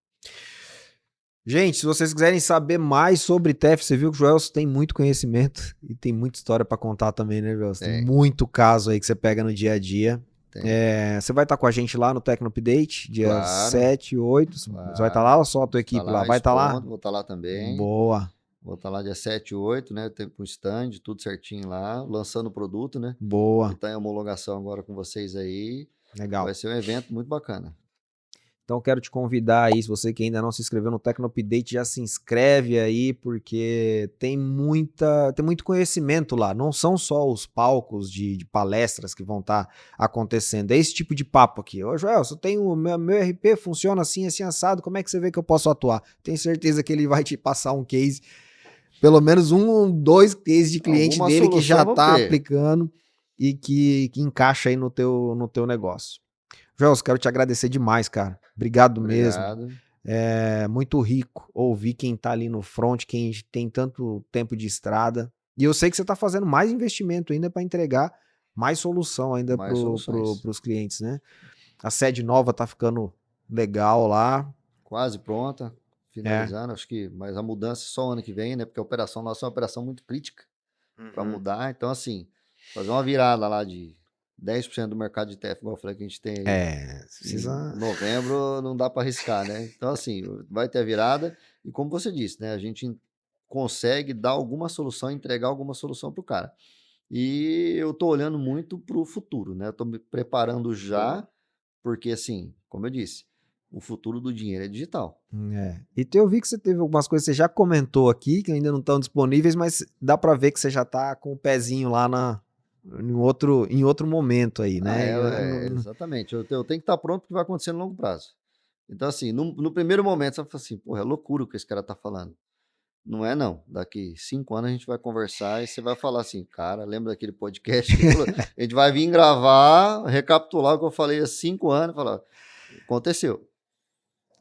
Gente, se vocês quiserem saber mais sobre TEF, você viu que o Joelson tem muito conhecimento e tem muita história para contar também, né, Joelson? Tem muito caso aí que você pega no dia a dia. Você vai estar com a gente lá no Tecno Update, dia 7, 8. Você vai estar lá ou só a tua equipe lá? Vai estar lá? Vou estar lá também. Boa. Vou estar lá dia 7 e 8, né? Tem com o stand, tudo certinho lá, lançando o produto, né? Boa. Que está em homologação agora com vocês aí. Legal. Vai ser um evento muito bacana. Então quero te convidar aí, se você que ainda não se inscreveu no Tecno Update, já se inscreve aí, porque tem muito conhecimento lá. Não são só os palcos de palestras que vão estar acontecendo. É esse tipo de papo aqui. Ô Joel, eu tenho o meu RP funciona assim, assim assado, como é que você vê que eu posso atuar? Tenho certeza que ele vai te passar um case, pelo menos 2 cases de cliente Alguma dele que já solução vamos está ter. aplicando e que encaixa aí no teu negócio. Joel, eu quero te agradecer demais, cara. Obrigado mesmo. Obrigado. É muito rico ouvir quem tá ali no front, quem tem tanto tempo de estrada. E eu sei que você tá fazendo mais investimento ainda para entregar mais solução ainda Mais soluções. pros clientes, né? A sede nova tá ficando legal lá. Quase pronta, É. finalizando. Acho que, mas a mudança é só ano que vem, né? Porque a operação nossa é uma operação muito crítica para mudar. Então, assim, fazer uma virada lá de 10% do mercado de TF, igual eu falei que a gente tem aí em Precisa. novembro, não dá para arriscar, né? Então, assim, vai ter a virada. E como você disse, né? A gente consegue dar alguma solução, entregar alguma solução para o cara. E eu tô olhando muito para o futuro, né? Eu tô me preparando já, porque, assim, como eu disse, o futuro do dinheiro é digital. E eu vi que você teve algumas coisas que você já comentou aqui, que ainda não estão disponíveis, mas dá para ver que você já tá com o pezinho lá em outro momento aí, Ah, né? exatamente. Eu tenho que estar pronto porque vai acontecer no longo prazo. Então, assim, no primeiro momento, você vai falar assim, porra, é loucura o que esse cara tá falando. Não é, não. Daqui 5 anos a gente vai conversar e você vai falar assim, cara, lembra daquele podcast que falou? A gente vai vir gravar, recapitular o que eu falei há 5 anos e falar, aconteceu.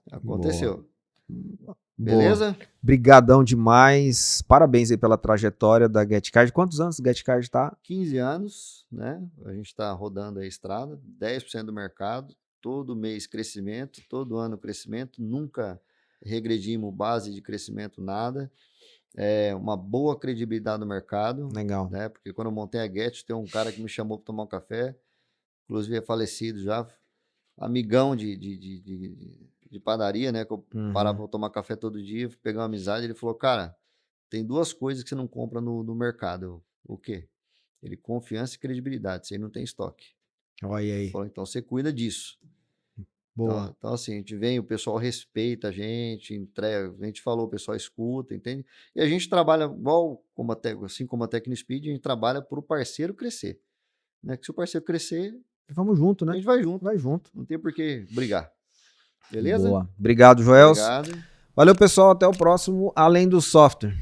Boa. Aconteceu. Boa. Beleza? Brigadão demais. Parabéns aí pela trajetória da GetCard. Quantos anos o GetCard tá? 15 anos, né? A gente está rodando a estrada, 10% do mercado, todo mês crescimento, todo ano crescimento, nunca regredimos base de crescimento, nada. É uma boa credibilidade no mercado, Legal. né? Porque quando eu montei a Get, tem um cara que me chamou para tomar um café, inclusive é falecido já, amigão de padaria, né? Que eu parava para tomar café todo dia, pegar uma amizade, ele falou, cara, tem 2 coisas que você não compra no mercado. O quê? Ele, confiança e credibilidade, isso aí não tem estoque. Olha aí. Falou, então você cuida disso. Boa. Então, assim, a gente vem, o pessoal respeita a gente, entrega, a gente falou, o pessoal escuta, entende? E a gente trabalha igual, assim como a Tecnospeed, a gente trabalha para o parceiro crescer. Né? Que se o parceiro crescer, Vamos junto, a né? gente vai junto. Vai junto. Não tem por que brigar. Beleza? Boa. Obrigado, Joels. Obrigado. Valeu, pessoal. Até o próximo Além do Software.